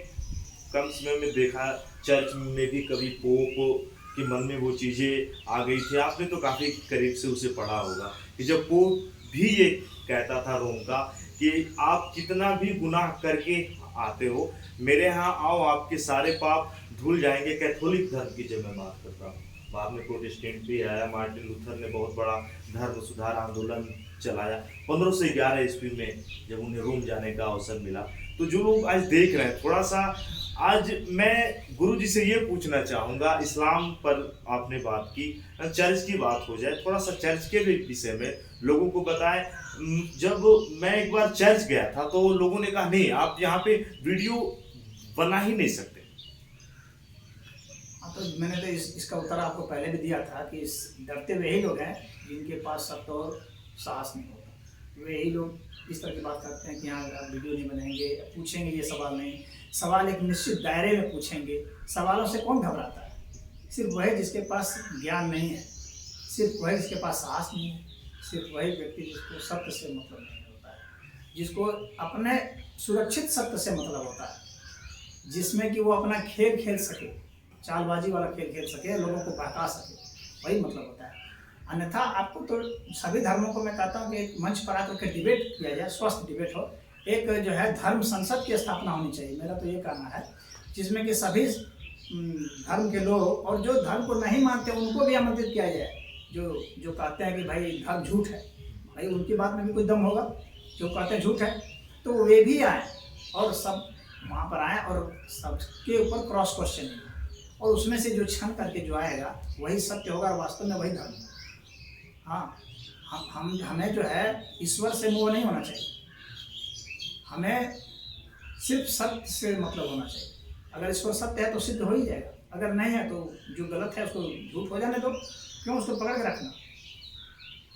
कम समय में देखा, चर्च में भी कभी पोप के मन में वो चीज़ें आ गई थी। आपने तो काफ़ी करीब से उसे पढ़ा होगा कि जब पोप भी ये कहता था रोम का कि आप कितना भी गुनाह करके आते हो, मेरे यहाँ आओ, आपके सारे पाप धुल जाएंगे। कैथोलिक धर्म की जब मैं बात करता हूँ, बाद में प्रोटेस्टेंट भी आया, मार्टिन लूथर ने बहुत बड़ा धर्म सुधार आंदोलन चलाया 1511 ईस्वी में, जब उन्हें रोम जाने का अवसर मिला। तो जो लोग आज देख रहे हैं, थोड़ा सा आज मैं गुरु जी से ये पूछना चाहूँगा, इस्लाम पर आपने बात की, चर्च की बात हो जाए, थोड़ा सा चर्च के भी विषय में लोगों को बताएं। जब मैं एक बार चर्च गया था तो लोगों ने कहा नहीं, आप यहाँ पे वीडियो बना ही नहीं सकते। हाँ, तो मैंने तो इसका उत्तर आपको पहले भी दिया था कि डरते वही लोग हैं जिनके पास सत्य और साहस नहीं होता। वही लोग इस तरह की बात करते हैं कि हाँ आप वीडियो नहीं बनाएंगे, पूछेंगे ये सवाल नहीं, सवाल एक निश्चित दायरे में पूछेंगे। सवालों से कौन घबराता है? सिर्फ वही जिसके पास ज्ञान नहीं है, सिर्फ वही जिसके पास साहस नहीं है, सिर्फ वही व्यक्ति जिसको सत्य से मतलब नहीं होता है, जिसको अपने सुरक्षित सत्य से मतलब होता है, जिसमें कि वो अपना खेल खेल सके, चालबाजी वाला खेल खेल सके, लोगों को बहका सके, वही मतलब होता है। अन्यथा आपको तो सभी धर्मों को मैं कहता हूँ कि एक मंच पर आकर के डिबेट किया जाए, स्वस्थ डिबेट हो, एक जो है धर्म संसद की स्थापना होनी चाहिए, मेरा तो ये कहना है, जिसमें कि सभी धर्म के लोग और जो धर्म को नहीं मानते उनको भी आमंत्रित किया जाए। जो कहते हैं कि भाई धर्म झूठ है, भाई उनकी बात में भी कोई दम होगा। जो कहते हैं झूठ है तो वे भी आए और सब वहाँ पर आए और सबके ऊपर क्रॉस क्वेश्चन, और उसमें से जो छन करके जो आएगा वही सत्य होगा और वास्तव में वही धर्म है। हाँ, हमें जो है ईश्वर से मोह नहीं होना चाहिए, हमें सिर्फ सत्य से मतलब होना चाहिए। अगर ईश्वर सत्य है तो सिद्ध हो ही जाएगा, अगर नहीं है तो जो गलत है उसको झूठ हो जाने दो, क्यों उसको पकड़ के रखना,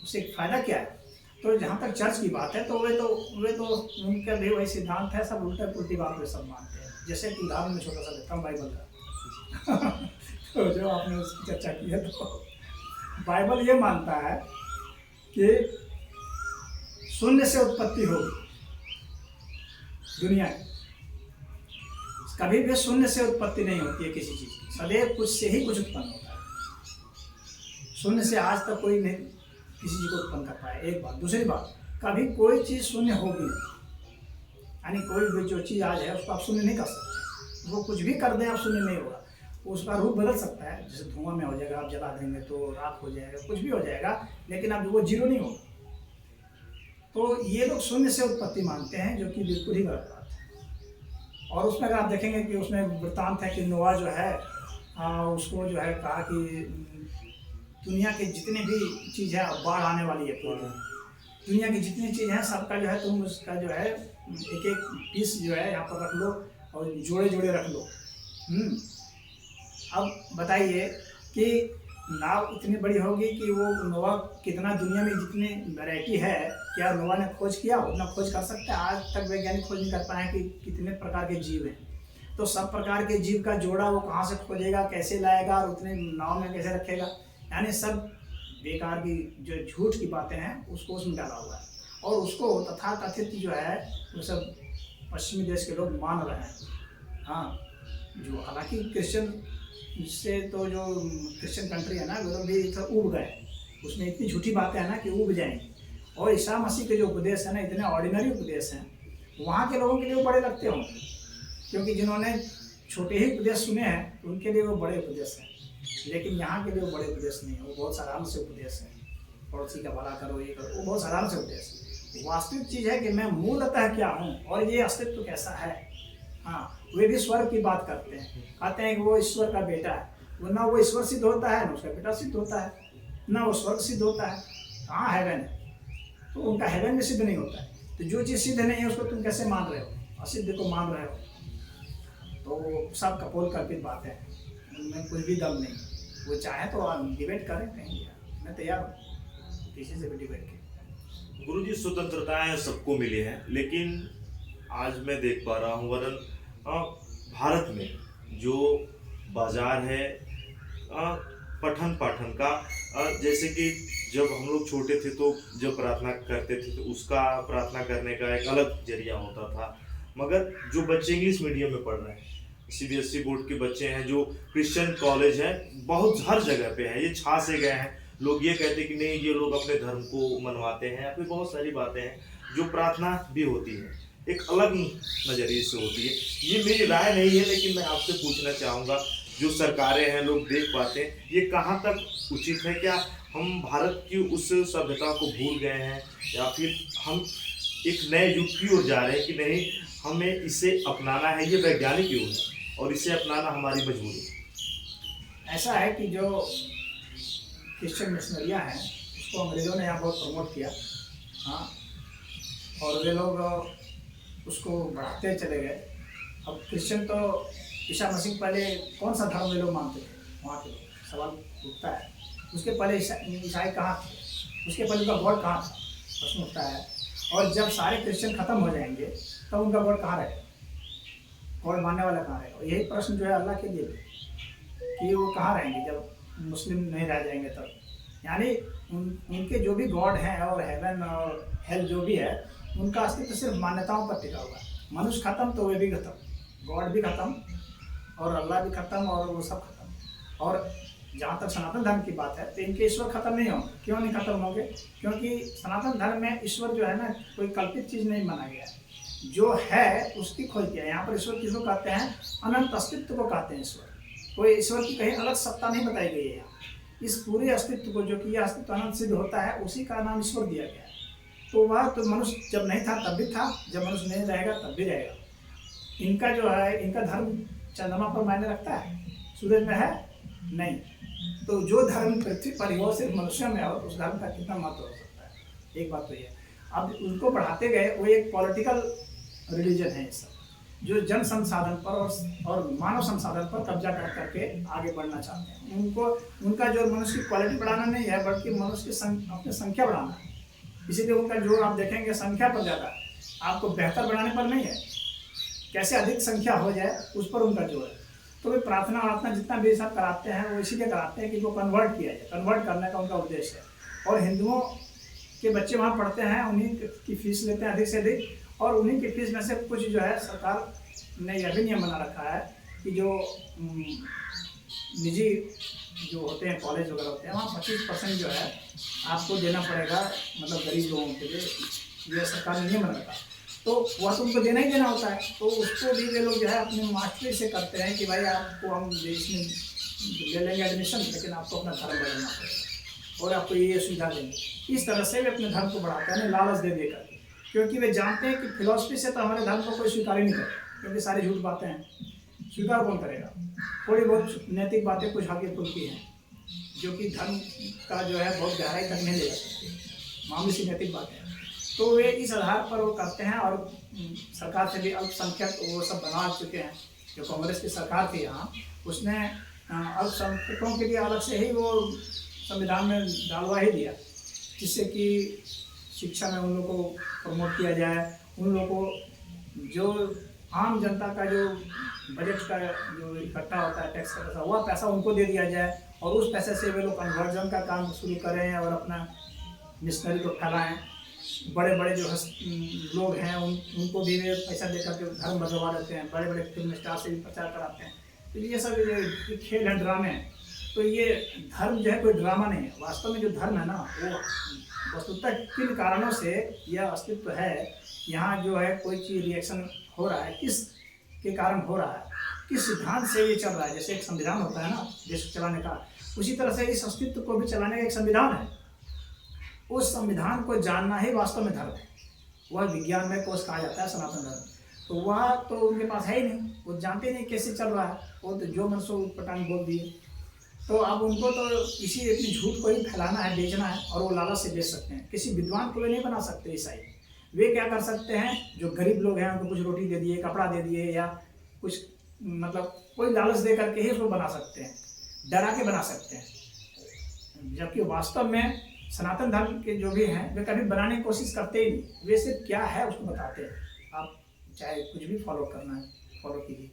उससे फ़ायदा क्या है। तो जहाँ तक चर्च की बात है तो वे तो उनका भी वही सिद्धांत है, सब उल्टा पुल्टी बात वे सब मानते हैं। जैसे कि उदाहरण में छोटा सा देता हूँ बाइबल का तो जो आपने उसकी चर्चा की है, तो बाइबल ये मानता है कि शून्य से उत्पत्ति होगी दुनिया की, कभी भी शून्य से उत्पत्ति नहीं होती है किसी चीज़ की, सदैव कुछ से ही कुछ उत्पन्न होता है। शून्य से आज तक कोई नहीं किसी चीज़ को उत्पन्न कर पाया, एक बात। दूसरी बात, कभी कोई चीज़ शून्य होगी नहीं, यानी कोई भी जो चीज़ आज है उसको आप शून्य नहीं कर सकते, वो कुछ भी कर दें आप शून्य नहीं होगा, उसका रूप बदल सकता है, जैसे धुआं में हो जाएगा, आप जला देंगे तो राख हो जाएगा, कुछ भी हो जाएगा, लेकिन अब वो जीरो नहीं होगा। तो ये लोग शून्य से उत्पत्ति मानते हैं, जो कि बिल्कुल ही गलत बात है। और उसमें अगर आप देखेंगे कि उसमें वृत्तांत है कि नोआ जो है उसको जो है कहा कि दुनिया की जितनी भी चीज़ है बाढ़ आने वाली है, पूरी दुनिया की जितनी चीज़ है सबका जो है तुम उसका जो है एक एक पीस जो है यहाँ पर रख लो और जोड़े जोड़े रख लो। अब बताइए कि नाव इतनी बड़ी होगी कि वो नोवा कितना, दुनिया में जितनी वैरायटी है, क्या नोवा ने खोज किया? उतना खोज कर सकते हैं? आज तक वैज्ञानिक खोज नहीं कर पाए कि कितने प्रकार के जीव हैं। तो सब प्रकार के जीव का जोड़ा वो कहाँ से खोजेगा, कैसे लाएगा और उतने नाव में कैसे रखेगा? यानी सब बेकार की जो झूठ की बातें हैं उसको उसमें डाला हुआ है, और उसको तथाकथित जो है वो सब पश्चिमी देश के लोग मान रहे हैं। हाँ, जो हालांकि क्रिश्चियन से तो जो क्रिश्चियन कंट्री है ना, वो लोग भी तो उब गए, उसमें इतनी झूठी बातें हैं ना कि उब जाएंगी। और ईसा मसीह के जो उपदेश है ना, इतने ऑर्डिनरी उपदेश हैं, वहाँ के लोगों के लिए वो बड़े लगते होंगे, क्योंकि जिन्होंने छोटे ही उपदेश सुने हैं उनके लिए वो बड़े उपदेश हैं, लेकिन यहाँ के लिए वो बड़े उपदेश नहीं है, वो बहुत साधारण से उपदेश है। पड़ोसी का भला करो, ये करो, वो बहुत साधारण से उपदेश है। वास्तविक चीज़ है कि मैं मूलतः क्या हूँ और ये अस्तित्व कैसा है। हाँ, वे भी स्वर्ग की बात करते हैं, कहते हैं कि वो ईश्वर का बेटा है, वो ना वो ईश्वर सिद्ध होता है ना उसका बेटा सिद्ध होता है, ना वो स्वर्ग सिद्ध होता है, कहाँ हेवन है, तो उनका हेवन में सिद्ध नहीं होता है। तो जो चीज़ सिद्ध नहीं है उसको तुम कैसे मान रहे हो, असिद्ध को मान रहे हो? तो सब कपोल कल्पित बात है, उनमें कुछ भी दम नहीं। वो चाहे तो डिबेट करें, कहीं मैं तैयार हूँ किसी से भी डिबेट के। गुरुजी, स्वतंत्रताएं सबको मिली हैं, लेकिन आज मैं देख पा रहा हूँ वरन भारत में जो बाजार है पठन पाठन का, जैसे कि जब हम लोग छोटे थे तो जब प्रार्थना करते थे तो उसका प्रार्थना करने का एक अलग जरिया होता था, मगर जो बच्चे इंग्लिश मीडियम में पढ़ रहे हैं, सीबीएसई बोर्ड के बच्चे हैं, जो क्रिश्चियन कॉलेज हैं, बहुत हर जगह पे हैं, ये छा से गए हैं। लोग ये कहते हैं कि नहीं ये लोग अपने धर्म को मनवाते हैं, या फिर बहुत सारी बातें हैं। जो प्रार्थना भी होती है एक अलग नज़रिए से होती है। ये मेरी राय नहीं है, लेकिन मैं आपसे पूछना चाहूँगा जो सरकारें हैं लोग देख पाते हैं, ये कहाँ तक उचित है? क्या हम भारत की उस सभ्यता को भूल गए हैं, या फिर हम एक नए युग की ओर जा रहे हैं कि नहीं, हमें इसे अपनाना है, ये वैज्ञानिक युग है और इसे अपनाना हमारी मजबूरी है? ऐसा है कि जो क्रिश्चियन मिशनरियाँ हैं उसको अंग्रेज़ों ने यहाँ बहुत प्रमोट किया। हाँ, और वे लोग उसको बढ़ाते चले गए। अब क्रिश्चियन तो ईसा मसीह पहले कौन सा धर्म वे लोग मानते थे, वहाँ के लोग सवाल उठता है। उसके पहले ईसाई कहाँ थे, उसके पहले उनका गॉड कहाँ था, प्रश्न उठता है। और जब सारे क्रिश्चियन खत्म हो जाएंगे तब उनका गॉड कहाँ रहेगा, गॉड मानने वाला कहाँ रहेगा? यही प्रश्न जो है अल्लाह के लिए कि वो कहाँ रहेंगे जब मुस्लिम नहीं रह जाएंगे तब। यानी उनके जो भी गॉड हैं और हेवन और हेल जो भी है, उनका अस्तित्व सिर्फ मान्यताओं पर टिका हुआ है। मनुष्य खत्म तो वे भी खत्म, गॉड भी खत्म और अल्लाह भी खत्म और वो सब खत्म। और जहाँ तक सनातन धर्म की बात है तो इनके ईश्वर खत्म नहीं होंगे। क्यों नहीं खत्म होंगे? क्योंकि सनातन धर्म में ईश्वर जो है ना, कोई कल्पित चीज़ नहीं माना गया है, जो है उसकी खोज किया है। यहाँ पर ईश्वर किसको कहते हैं? अनंत अस्तित्व को कहते हैं ईश्वर। कोई ईश्वर की कहीं अलग सत्ता नहीं बताई गई है यहाँ। इस पूरे अस्तित्व को, जो कि यह अस्तित्व अनंत सिद्ध होता है, उसी का नाम ईश्वर दिया गया है। तो वह तो मनुष्य जब नहीं था तब भी था, जब मनुष्य नहीं रहेगा तब भी रहेगा। इनका जो है, इनका धर्म चंद्रमा पर मायने रखता है, सूरज में है नहीं। तो जो धर्म पृथ्वी पर ही हो, सिर्फ मनुष्य में हो, तो उस धर्म का कितना महत्व हो सकता है? एक बात तो ये। अब उनको बढ़ाते गए, वो एक पॉलिटिकल रिलीजन है ये सब, जो जन संसाधन पर और मानव संसाधन पर कब्जा कर करके आगे बढ़ना चाहते हैं। उनका जो मनुष्य की क्वालिटी बढ़ाना नहीं है, बल्कि मनुष्य की अपनी संख्या बढ़ाना है। इसीलिए उनका जोर आप देखेंगे संख्या पर ज़्यादा है, आपको बेहतर बनाने पर नहीं है। कैसे अधिक संख्या हो जाए उस पर उनका जोर है। तो वे प्रार्थना जितना भी सब कराते हैं, वो इसीलिए कराते हैं कि वो कन्वर्ट किया जाए। कन्वर्ट करने का उनका उद्देश्य है। और हिंदुओं के बच्चे वहाँ पढ़ते हैं, उन्हीं की फीस लेते हैं अधिक से अधिक, और उन्हीं की फीस में से कुछ जो है, सरकार ने यह भी नियम बना रखा है कि जो निजी जो होते हैं, कॉलेज वगैरह होते हैं, वहाँ 25% जो है आपको देना पड़ेगा, मतलब गरीब लोगों के लिए। ये सरकार ने नियम बना रखा। तो वह तो उनको देना ही देना होता है। तो उसको भी वे लोग जो है अपने मास्टरी से करते हैं कि भाई आपको हम देश में ले लेंगे एडमिशन, लेकिन आपको अपना धर्म बदलना पड़ेगा और आपको ये सुविधा देंगे। इस तरह से वे अपने धर्म को बढ़ाते हैं, लालच दे देकर। क्योंकि वे जानते हैं कि फिलॉसफी से तो हमारे धर्म को कोई स्वीकार ही नहीं करेगा, क्योंकि सारी झूठ बातें हैं, स्वीकार कौन करेगा? थोड़ी बहुत नैतिक बातें कुछ हल्की फुल्की हैं, जो कि धर्म का जो है बहुत गहराई तक नहीं ले जा सकती, मामूली सी नैतिक बातें हैं। तो वे इस आधार पर वो करते हैं। और सरकार से भी अल्पसंख्यक वो सब बना चुके हैं। जो कांग्रेस की सरकार थी यहाँ, उसने अल्पसंख्यकों के लिए अलग से ही वो संविधान में डालवा ही दिया, जिससे कि शिक्षा में उन लोगों को प्रमोट किया जाए। उन लोगों को जो आम जनता का जो बजट का जो इकट्ठा होता है, टैक्स का पैसा, वह पैसा उनको दे दिया जाए और उस पैसे से वे लोग कन्वर्जन का काम शुरू करें और अपना मिशनरी को फैलाएँ। बड़े बड़े जो लोग हैं उनको भी वे पैसा देकर के धर्म बदलवा देते हैं। बड़े बड़े फिल्म स्टार से भी प्रचार कराते हैं। तो ये सब ये खेल है, ड्रामे हैं। तो ये धर्म जो है कोई ड्रामा नहीं है। वास्तव में जो धर्म है ना, वो वस्तुतः किन कारणों से यह अस्तित्व है, यहाँ जो है कोई चीज़ रिएक्शन हो रहा है, किस के कारण हो रहा है, किस सिद्धांत से ये चल रहा है। जैसे एक संविधान होता है ना देश चलाने का, उसी तरह से इस अस्तित्व को भी चलाने का एक संविधान है। उस संविधान को जानना ही वास्तव में धर्म है। वह विज्ञान में कोष कहा जाता है सनातन धर्म। तो वह तो उनके पास है ही नहीं, वो जानते नहीं कैसे चल रहा है। वो तो जो मन सो पटांग बोल दिए। तो अब उनको तो इसी अपनी झूठ को ही फैलाना है, बेचना है, और वो लालच से बेच सकते हैं। किसी विद्वान को वे नहीं बना सकते ईसाई। वे क्या कर सकते हैं, जो गरीब लोग हैं उनको कुछ रोटी दे दिए, कपड़ा दे दिए, या कुछ मतलब कोई लालच दे करके ही उसको बना सकते हैं, डरा के बना सकते हैं। जबकि वास्तव में सनातन धर्म के जो भी हैं, वे कभी बनाने की कोशिश करते ही नहीं। वे सिर्फ क्या है उसको बताते हैं। आप चाहे कुछ भी फॉलो करना है, फॉलो कीजिए।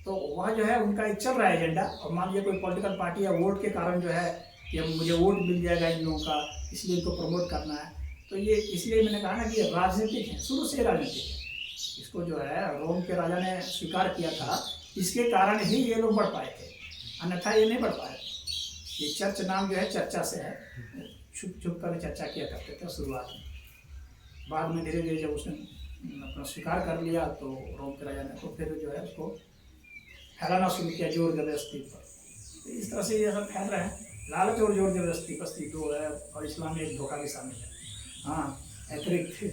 तो वह जो है उनका एक चल रहा है एजेंडा। और मान लीजिए कोई पॉलिटिकल पार्टी या वोट के कारण जो है कि मुझे वोट मिल जाएगा इन लोगों का, इसलिए इनको प्रमोट करना है। तो ये इसलिए मैंने कहा ना कि ये राजनीतिक है, शुरू से राजनीतिक है। इसको जो है रोम के राजा ने स्वीकार किया था, इसके कारण ही ये लोग बढ़ पाए थे, अन्यथा ये नहीं बढ़ पाए। ये चर्च नाम जो है चर्चा से है, छुप छुप कर चर्चा किया करते थे शुरुआत में। बाद में धीरे धीरे जब उसने अपना स्वीकार कर लिया तो रोम के राजा ने तो फिर जो है उसको फैलाना शुरू किया जोर जबरदस्ती पर। तो इस तरह से ये सब फैल रहे हैं, लालच और जोर जबरदस्ती बस्ती दो है, और इस्लाम में एक धोखा भी शामिल है। हाँ, अतिरिक्त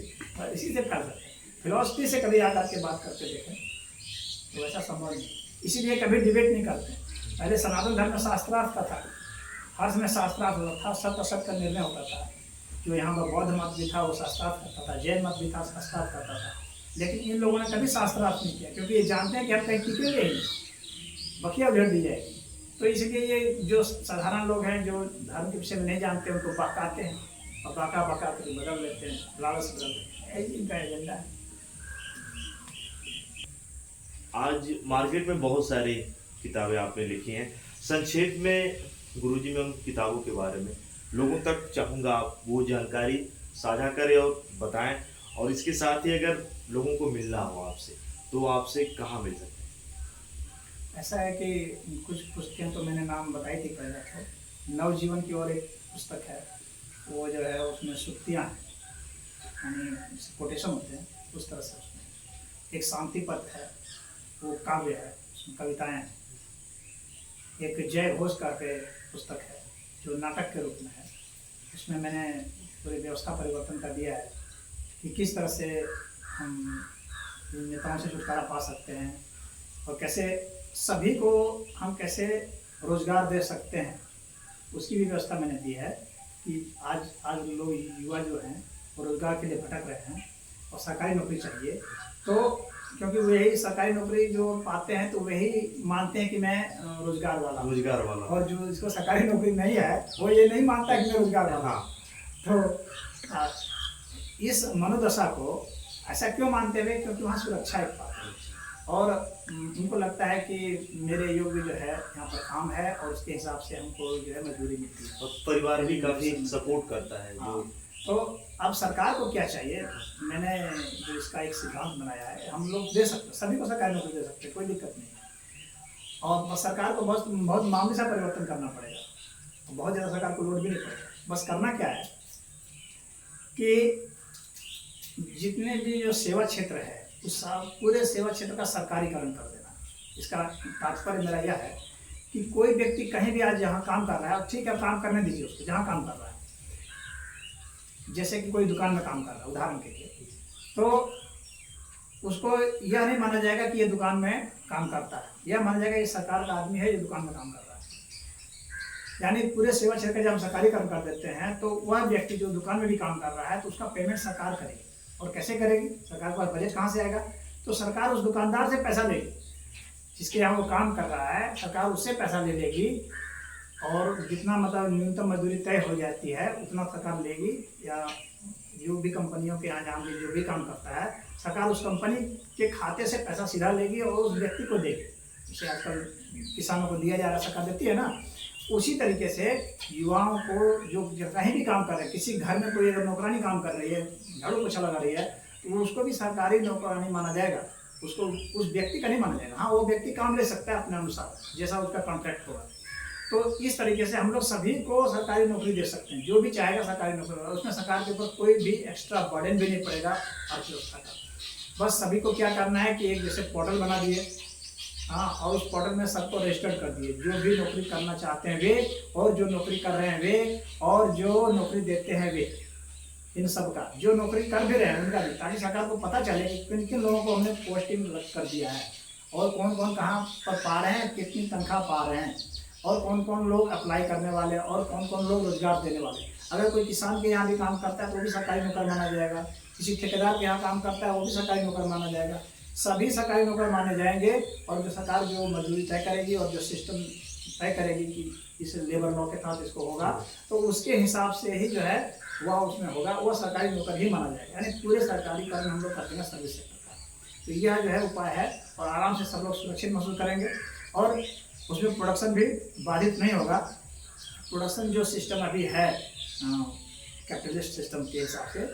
इसी से फैल रहे हैं। फिलॉसफी से कभी आकर के बात करके देखें तो ऐसा संभव नहीं, इसीलिए कभी डिबेट नहीं करते। पहले सनातन धर्म में शास्त्रार्थ का था, हर समय शास्त्रार्थ होता था, सत्य असत्य का निर्णय होता था। जो यहाँ पर बौद्ध मत भी था वो शास्त्रार्थ करता था, जैन मत भी था शास्त्रार्थ करता था। लेकिन इन लोगों ने कभी शास्त्रार्थ नहीं किया, क्योंकि ये जानते हैं कि हम कहीं टिकेंगे ही, बखिया उधेड़ दी जाएगी। तो इसलिए ये जो साधारण लोग हैं जो धर्म के विषय में नहीं जानते उनको बहकाते हैं, और बहका बहका कर बदल लेते हैं, लालच बदल लेते हैं। यही इनका एजेंडा है। आज मार्केट में बहुत सारी किताबें आपने लिखी हैं। संक्षेप में गुरुजी, मैं उन किताबों के बारे में लोगों तक चाहूँगा आप वो जानकारी साझा करें और बताएं। और इसके साथ ही अगर लोगों को मिलना हो आपसे तो आपसे कहाँ मिल सकते हैं? ऐसा है कि कुछ पुस्तकें तो मैंने नाम बताई थी पहले, तो नवजीवन की और एक पुस्तक है, वो जो है उसमें सुक्तियाँ हैं, यानी कोटेशन होते हैं उस तरह से। उसमें एक शांति पथ है, वो काव्य है, उसमें कविताएं हैं। एक जय घोष करके पुस्तक है जो नाटक के रूप में है, उसमें मैंने पूरी व्यवस्था परिवर्तन कर दिया है कि किस तरह से हम इन नेताओं से छुटकारा पा सकते हैं, और कैसे सभी को हम कैसे रोजगार दे सकते हैं, उसकी भी व्यवस्था मैंने दी है। कि आज लोग युवा जो हैं वो रोजगार के लिए भटक रहे हैं और सरकारी नौकरी चाहिए, तो क्योंकि वही सरकारी नौकरी जो पाते हैं तो वही मानते हैं कि मैं रोजगार वाला हूं। और जो जिसको सरकारी नौकरी नहीं है वो ये नहीं मानता कि मैं रोजगार वाला हूं। तो इस मनोदशा को ऐसा क्यों मानते हुए, क्योंकि वहाँ सुरक्षा एक बात है, और उनको लगता है कि मेरे योग्य जो है यहाँ पर काम है और उसके हिसाब से हमको जो है मजदूरी मिलती है, और परिवार भी काफ़ी सपोर्ट करता है। हाँ। तो अब सरकार को क्या चाहिए, मैंने जो इसका एक सिद्धांत बनाया है, हम लोग दे सकते, सभी को सरकारी नौकरी दे सकते, कोई दिक्कत नहीं है। और सरकार को बहुत मामूली सा परिवर्तन करना पड़ेगा, बहुत ज़्यादा सरकार को लोड भी नहीं पड़ेगा। बस करना क्या है कि जितने भी जो सेवा क्षेत्र है उस पूरे सेवा क्षेत्र का सरकारीकरण कर देना। इसका तात्पर्य मेरा यह है कि कोई व्यक्ति कहीं भी आज जहाँ काम कर रहा है, ठीक है काम करने दीजिए उसको जहाँ काम कर रहा है। जैसे कि कोई दुकान में काम कर रहा है उदाहरण के लिए, तो उसको यह नहीं माना जाएगा कि ये दुकान में काम करता है, यह माना जाएगा ये सरकार का आदमी है, ये दुकान में काम कर रहा है। यानी पूरे सेवा क्षेत्र का जब हम सरकारीकरण कर देते हैं तो वह व्यक्ति जो दुकान में भी काम कर रहा है तो उसका पेमेंट सरकार करेगी। और कैसे करेगी? सरकार के पास बजट कहाँ से आएगा? तो सरकार उस दुकानदार से पैसा लेगी, जिसके यहाँ वो काम कर रहा है, सरकार उससे पैसा ले लेगी, और जितना मतलब न्यूनतम मजदूरी तय हो जाती है उतना सरकार लेगी। या जो भी कंपनियों के यहाँ जहाँ भी जो भी काम करता है, सरकार उस कंपनी के खाते से पैसा सीधा लेगी और उस व्यक्ति को देगी। जैसे आजकल किसानों को दिया जा रहा है, सरकार देती है ना, उसी तरीके से युवाओं को जो कहीं भी काम कर रहे हैं, किसी घर में कोई अगर नौकरानी काम कर रही है, झाड़ू पोछा लगा रही है, तो उसको भी सरकारी नौकरानी माना जाएगा, उसको उस व्यक्ति का नहीं माना जाएगा। हाँ, वो व्यक्ति काम ले सकता है अपने अनुसार जैसा उसका कॉन्ट्रैक्ट होगा। तो इस तरीके से हम लोग सभी को सरकारी नौकरी दे सकते हैं, जो भी चाहेगा सरकारी नौकरी, उसमें सरकार के ऊपर कोई भी एक्स्ट्रा बर्डन भी नहीं पड़ेगा अर्थव्यवस्था का। बस सभी को क्या करना है कि एक जैसे पोर्टल बना दिए, हाँ, और उस पोर्टल में सबको रजिस्टर्ड कर दिए, जो भी नौकरी करना चाहते हैं वे, और जो नौकरी कर रहे हैं वे, और जो नौकरी देते हैं वे, इन सब का जो नौकरी कर भी रहे हैं उनका भी, ताकि सरकार को पता चले कि किन किन लोगों को हमने पोस्टिंग कर दिया है, और कौन कौन कहाँ पर पा रहे हैं, कितनी तनख्वाह पा रहे हैं, और कौन कौन लोग अप्लाई करने वाले हैं, और कौन कौन लोग रोजगार देने वाले। अगर कोई किसान के यहाँ भी काम करता है तो वो भी सरकारी नौकर माना जाएगा, किसी ठेकेदार के यहाँ काम करता है वो भी सरकारी नौकर माना जाएगा, सभी सरकारी नौकर माने जाएंगे। और जो सरकार जो मजदूरी तय करेगी और जो सिस्टम तय करेगी कि इस लेबर लॉ के तहत इसको होगा, तो उसके हिसाब से ही जो है वह उसमें होगा, वह सरकारी नौकर ही माना जाएगा। यानी पूरे सरकारीकरण हम लोग करते हैं सर्विस सेक्टर का। तो यह जो है उपाय है, और आराम से सब लोग सुरक्षित महसूस करेंगे, और उसमें प्रोडक्शन भी बाधित नहीं होगा। प्रोडक्शन जो सिस्टम अभी है कैपिटलिस्ट सिस्टम के हिसाब से,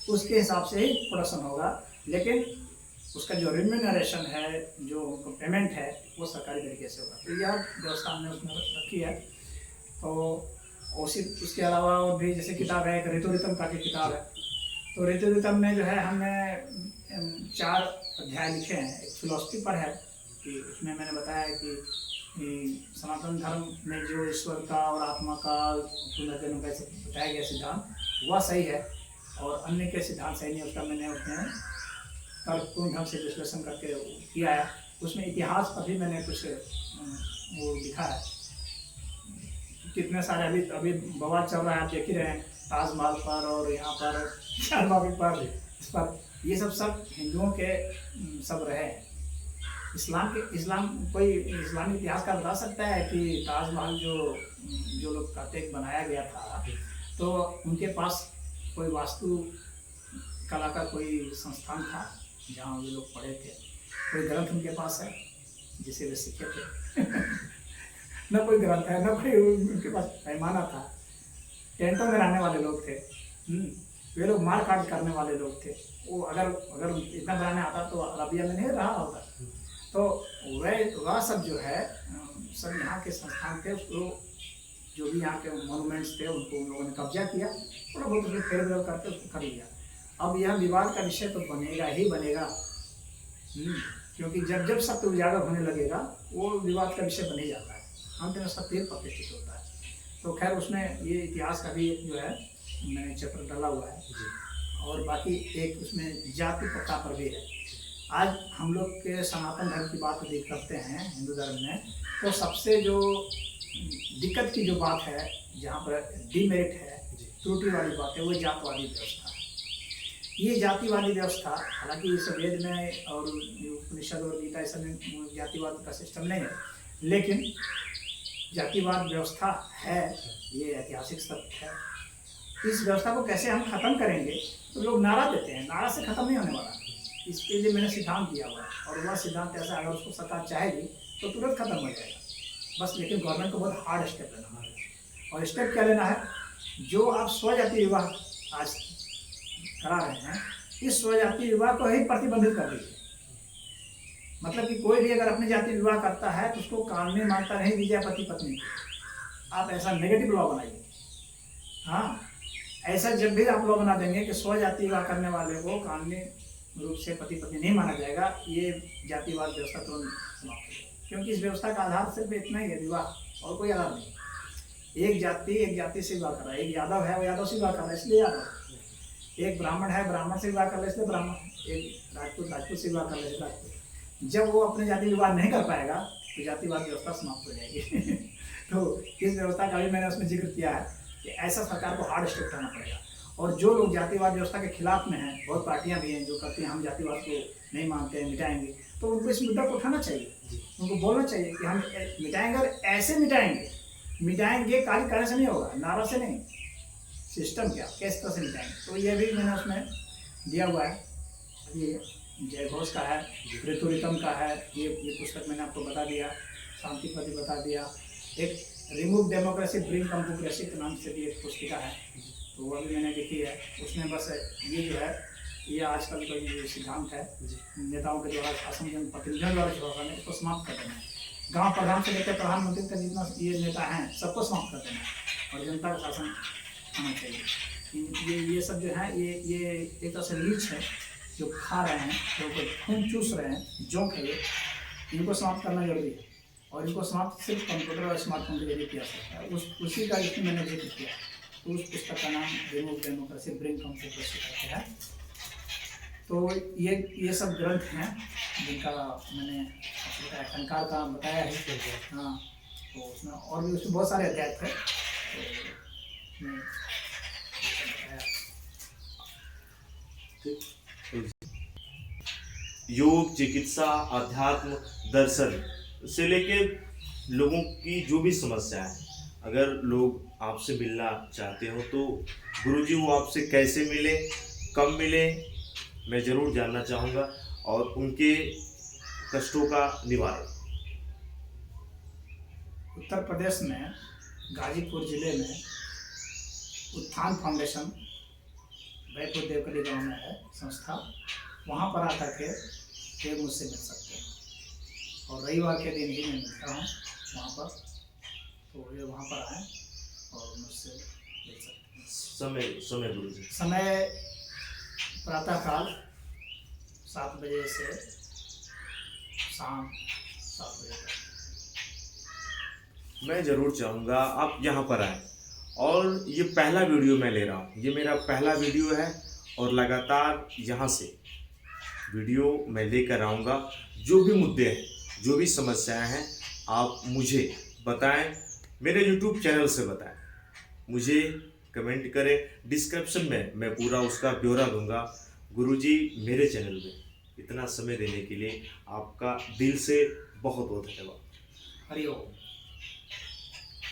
उसके हिसाब से ही प्रोडक्शन होगा, लेकिन उसका जो रिम्यूनरेशन है, जो पेमेंट है, वो सरकारी तरीके से होगा। तो यह व्यवस्था हमने उसमें रखी है। तो उसके अलावा और भी जैसे किताब है, एक ऋतु रितम का की किताब है। तो ऋतु रितम में जो है हमने 4 अध्याय लिखे हैं। एक फिलॉसफी पर है, कि उसमें मैंने बताया कि सनातन धर्म में जो ईश्वर का और आत्मा का पुनर्जन्म का बताया गया सिद्धांत वह सही है, और अन्य के सिद्धांत सही नहीं, उसका मैंने उसमें तर्कपूर्ण ढंग से विश्लेषण करके किया है। उसमें इतिहास पर भी मैंने कुछ वो लिखा है। कितने सारे अभी अभी बवाल चल रहा है, आप देख ही रहे हैं, ताजमहल पर और यहाँ पर चारबाग पर, इस पर, ये सब हिंदुओं के सब रहे हैं। इस्लाम कोई इस्लामी इतिहास का बता सकता है कि ताजमहल जो लोग कहते हैं बनाया गया था, तो उनके पास कोई वास्तु कला का कोई संस्थान था जहाँ वे लोग पढ़े थे? कोई ग्रंथ उनके पास है जिसे वे सीखे थे? न कोई ग्रंथ है, न कोई उनके पास पैमाना था। टेंटों में रहने वाले लोग थे, वे लोग मार काट करने वाले लोग थे। वो अगर इतना बनाने आता तो अरबिया में नहीं रहा होगा। तो वह सब जो है सब यहाँ के संस्थान थे, उसको जो भी यहाँ के मोनूमेंट्स थे उनको उन लोगों ने कब्जा किया, थोड़ा बहुत उसमें फेरबदल करके उसको कर लिया। अब यह विवाद का विषय तो बनेगा ही बनेगा, क्योंकि जब जब सत्य उजागर होने लगेगा वो विवाद का विषय बन ही जाता है, अंत में सत्य प्रतिष्ठित होता है। तो खैर उसमें ये इतिहास का भी जो है मैंने चैप्टर डाला हुआ है, और बाकी एक उसमें जाति प्रथा पर भी है। आज हम लोग के सनातन धर्म की बात यदि करते हैं हिंदू धर्म में, तो सबसे जो दिक्कत की जो बात है, जहाँ पर डिमेरिट है, त्रुटि वाली बात है, वो जातवादी व्यवस्था है। ये जातिवादी व्यवस्था, हालांकि इस वेद में और उपनिषद और गीता ऐसा में जातिवाद का सिस्टम नहीं है, लेकिन जातिवाद व्यवस्था है, ये ऐतिहासिक सत्य है। इस व्यवस्था को कैसे हम खत्म करेंगे? तो लोग नारा देते हैं, नारा से खत्म नहीं होने वाला। इसके लिए मैंने सिद्धांत दिया हुआ है, और वह सिद्धांत ऐसा अगर उसको सरकार चाहेगी तो तुरंत खत्म हो जाएगा बस। लेकिन गवर्नमेंट को बहुत हार्ड स्टेप लेना है, और स्टेप क्या लेना है? जो आप स्वजाति विवाह आज करा रहे हैं, इस स्वजाति विवाह को ही प्रतिबंधित कर दीजिए। मतलब कि कोई भी अगर अपनी जाति विवाह करता है तो उसको कानूनी मान्यता नहीं दी जाए पति पत्नी की। आप ऐसा नेगेटिव लॉ बनाइए। हाँ, ऐसा जब भी आप लॉ बना देंगे कि स्वजाति विवाह करने वाले को कानूनी रूप से पति पत्नी नहीं माना जाएगा, ये जातिवाद व्यवस्था तुरंत समाप्त हो जाएगी। क्योंकि इस व्यवस्था का आधार सिर्फ इतना ही है, विवाह, और कोई आधार नहीं। एक जाति से विवाह कर रहा है, एक यादव है वो यादव से विवाह कर रहा है इसलिए यादव, एक ब्राह्मण है ब्राह्मण से विवाह कर रहा है इसलिए ब्राह्मण, एक राजपूत से विवाह कर रहा है राजपूत। जब वो अपने जाति विवाह नहीं कर पाएगा तो जातिवाद व्यवस्था समाप्त हो जाएगी। तो इस व्यवस्था का भी मैंने उसमें जिक्र किया है कि ऐसा सरकार को हार्ड स्टेप उठाना पड़ेगा। और जो लोग जातिवाद व्यवस्था के खिलाफ में हैं, बहुत पार्टियां भी हैं जो कहती हैं हम जातिवाद को नहीं मानते हैं, मिटाएंगे, तो उनको इस मुद्दा को उठाना चाहिए, उनको बोलना चाहिए कि हम मिटाएंगे, और ऐसे मिटाएंगे कार्य करने से नहीं होगा, नारा से नहीं, सिस्टम क्या किस तरह से मिटाएंगे। तो ये भी मैंने उसमें दिया हुआ है। ये जय घोष का है, ऋतुरितम का है, ये पुस्तक मैंने आपको बता दिया, शांति प्रति बता दिया। एक रिमूव डेमोक्रेसी ब्रिंग डेमोक्रेसी के नाम से भी एक पुस्तिका है, तो वह भी मैंने लिखी है। उसमें बस ये जो है, ये आजकल का ये सिद्धांत है नेताओं के द्वारा, शासन जनप्रतिनिधियों द्वारा जो है इसको समाप्त कर देना है। गाँव प्रधान से लेकर प्रधानमंत्री तक जितना ये नेता हैं सबको समाप्त कर देना है, और जनता का शासन होना चाहिए। ये सब जो है ये एक तरह से लीच है जो खा रहे हैं, जो खून चूस रहे हैं, जोंक है ये, इनको समाप्त करना जरूरी है। और इनको समाप्त सिर्फ कंप्यूटर और स्मार्टफोन के जरिए किया सकता है। उसी का इसमें मैंने जिक्र किया। तो उस पुस्तक का नाम रिमूव डेमोक्रेसी ब्रिंग डेमोक्रेसी करके है। तो ये सब ग्रंथ हैं जिनका मैंने टंकार का बताया है। हाँ, तो उसमें और भी उसमें बहुत सारे अध्याय थे, तो योग, चिकित्सा, अध्यात्म, दर्शन से लेके लोगों की जो भी समस्या है, अगर लोग आपसे मिलना चाहते हो तो गुरुजी वो आपसे कैसे मिले, कब मिले, मैं ज़रूर जानना चाहूँगा, और उनके कष्टों का निवारण। उत्तर प्रदेश में गाजीपुर जिले में उत्थान फाउंडेशन बैपुर देवकली गाँव में है संस्था, वहाँ पर आकर के वे मुझसे मिल सकते हैं। और रविवार के दिन ही मैं मिलता हूँ वहाँ पर, तो वे वहाँ पर आएँ और मुझसे मिल सकते हैं। समय गुरुजी, समय प्रातःकाल 7 बजे से शाम 7 बजे तक। मैं ज़रूर चाहूँगा आप यहाँ पर आएँ। और ये पहला वीडियो मैं ले रहा हूँ, ये मेरा पहला वीडियो है और लगातार यहाँ से वीडियो मैं लेकर आऊँगा। जो भी मुद्दे हैं, जो भी समस्याएं हैं, आप मुझे बताएं, मेरे YouTube चैनल से बताएं, मुझे कमेंट करें। डिस्क्रिप्शन में मैं पूरा उसका ब्यौरा दूंगा। गुरुजी, मेरे चैनल में इतना समय देने के लिए आपका दिल से बहुत बहुत धन्यवाद। हरिओम।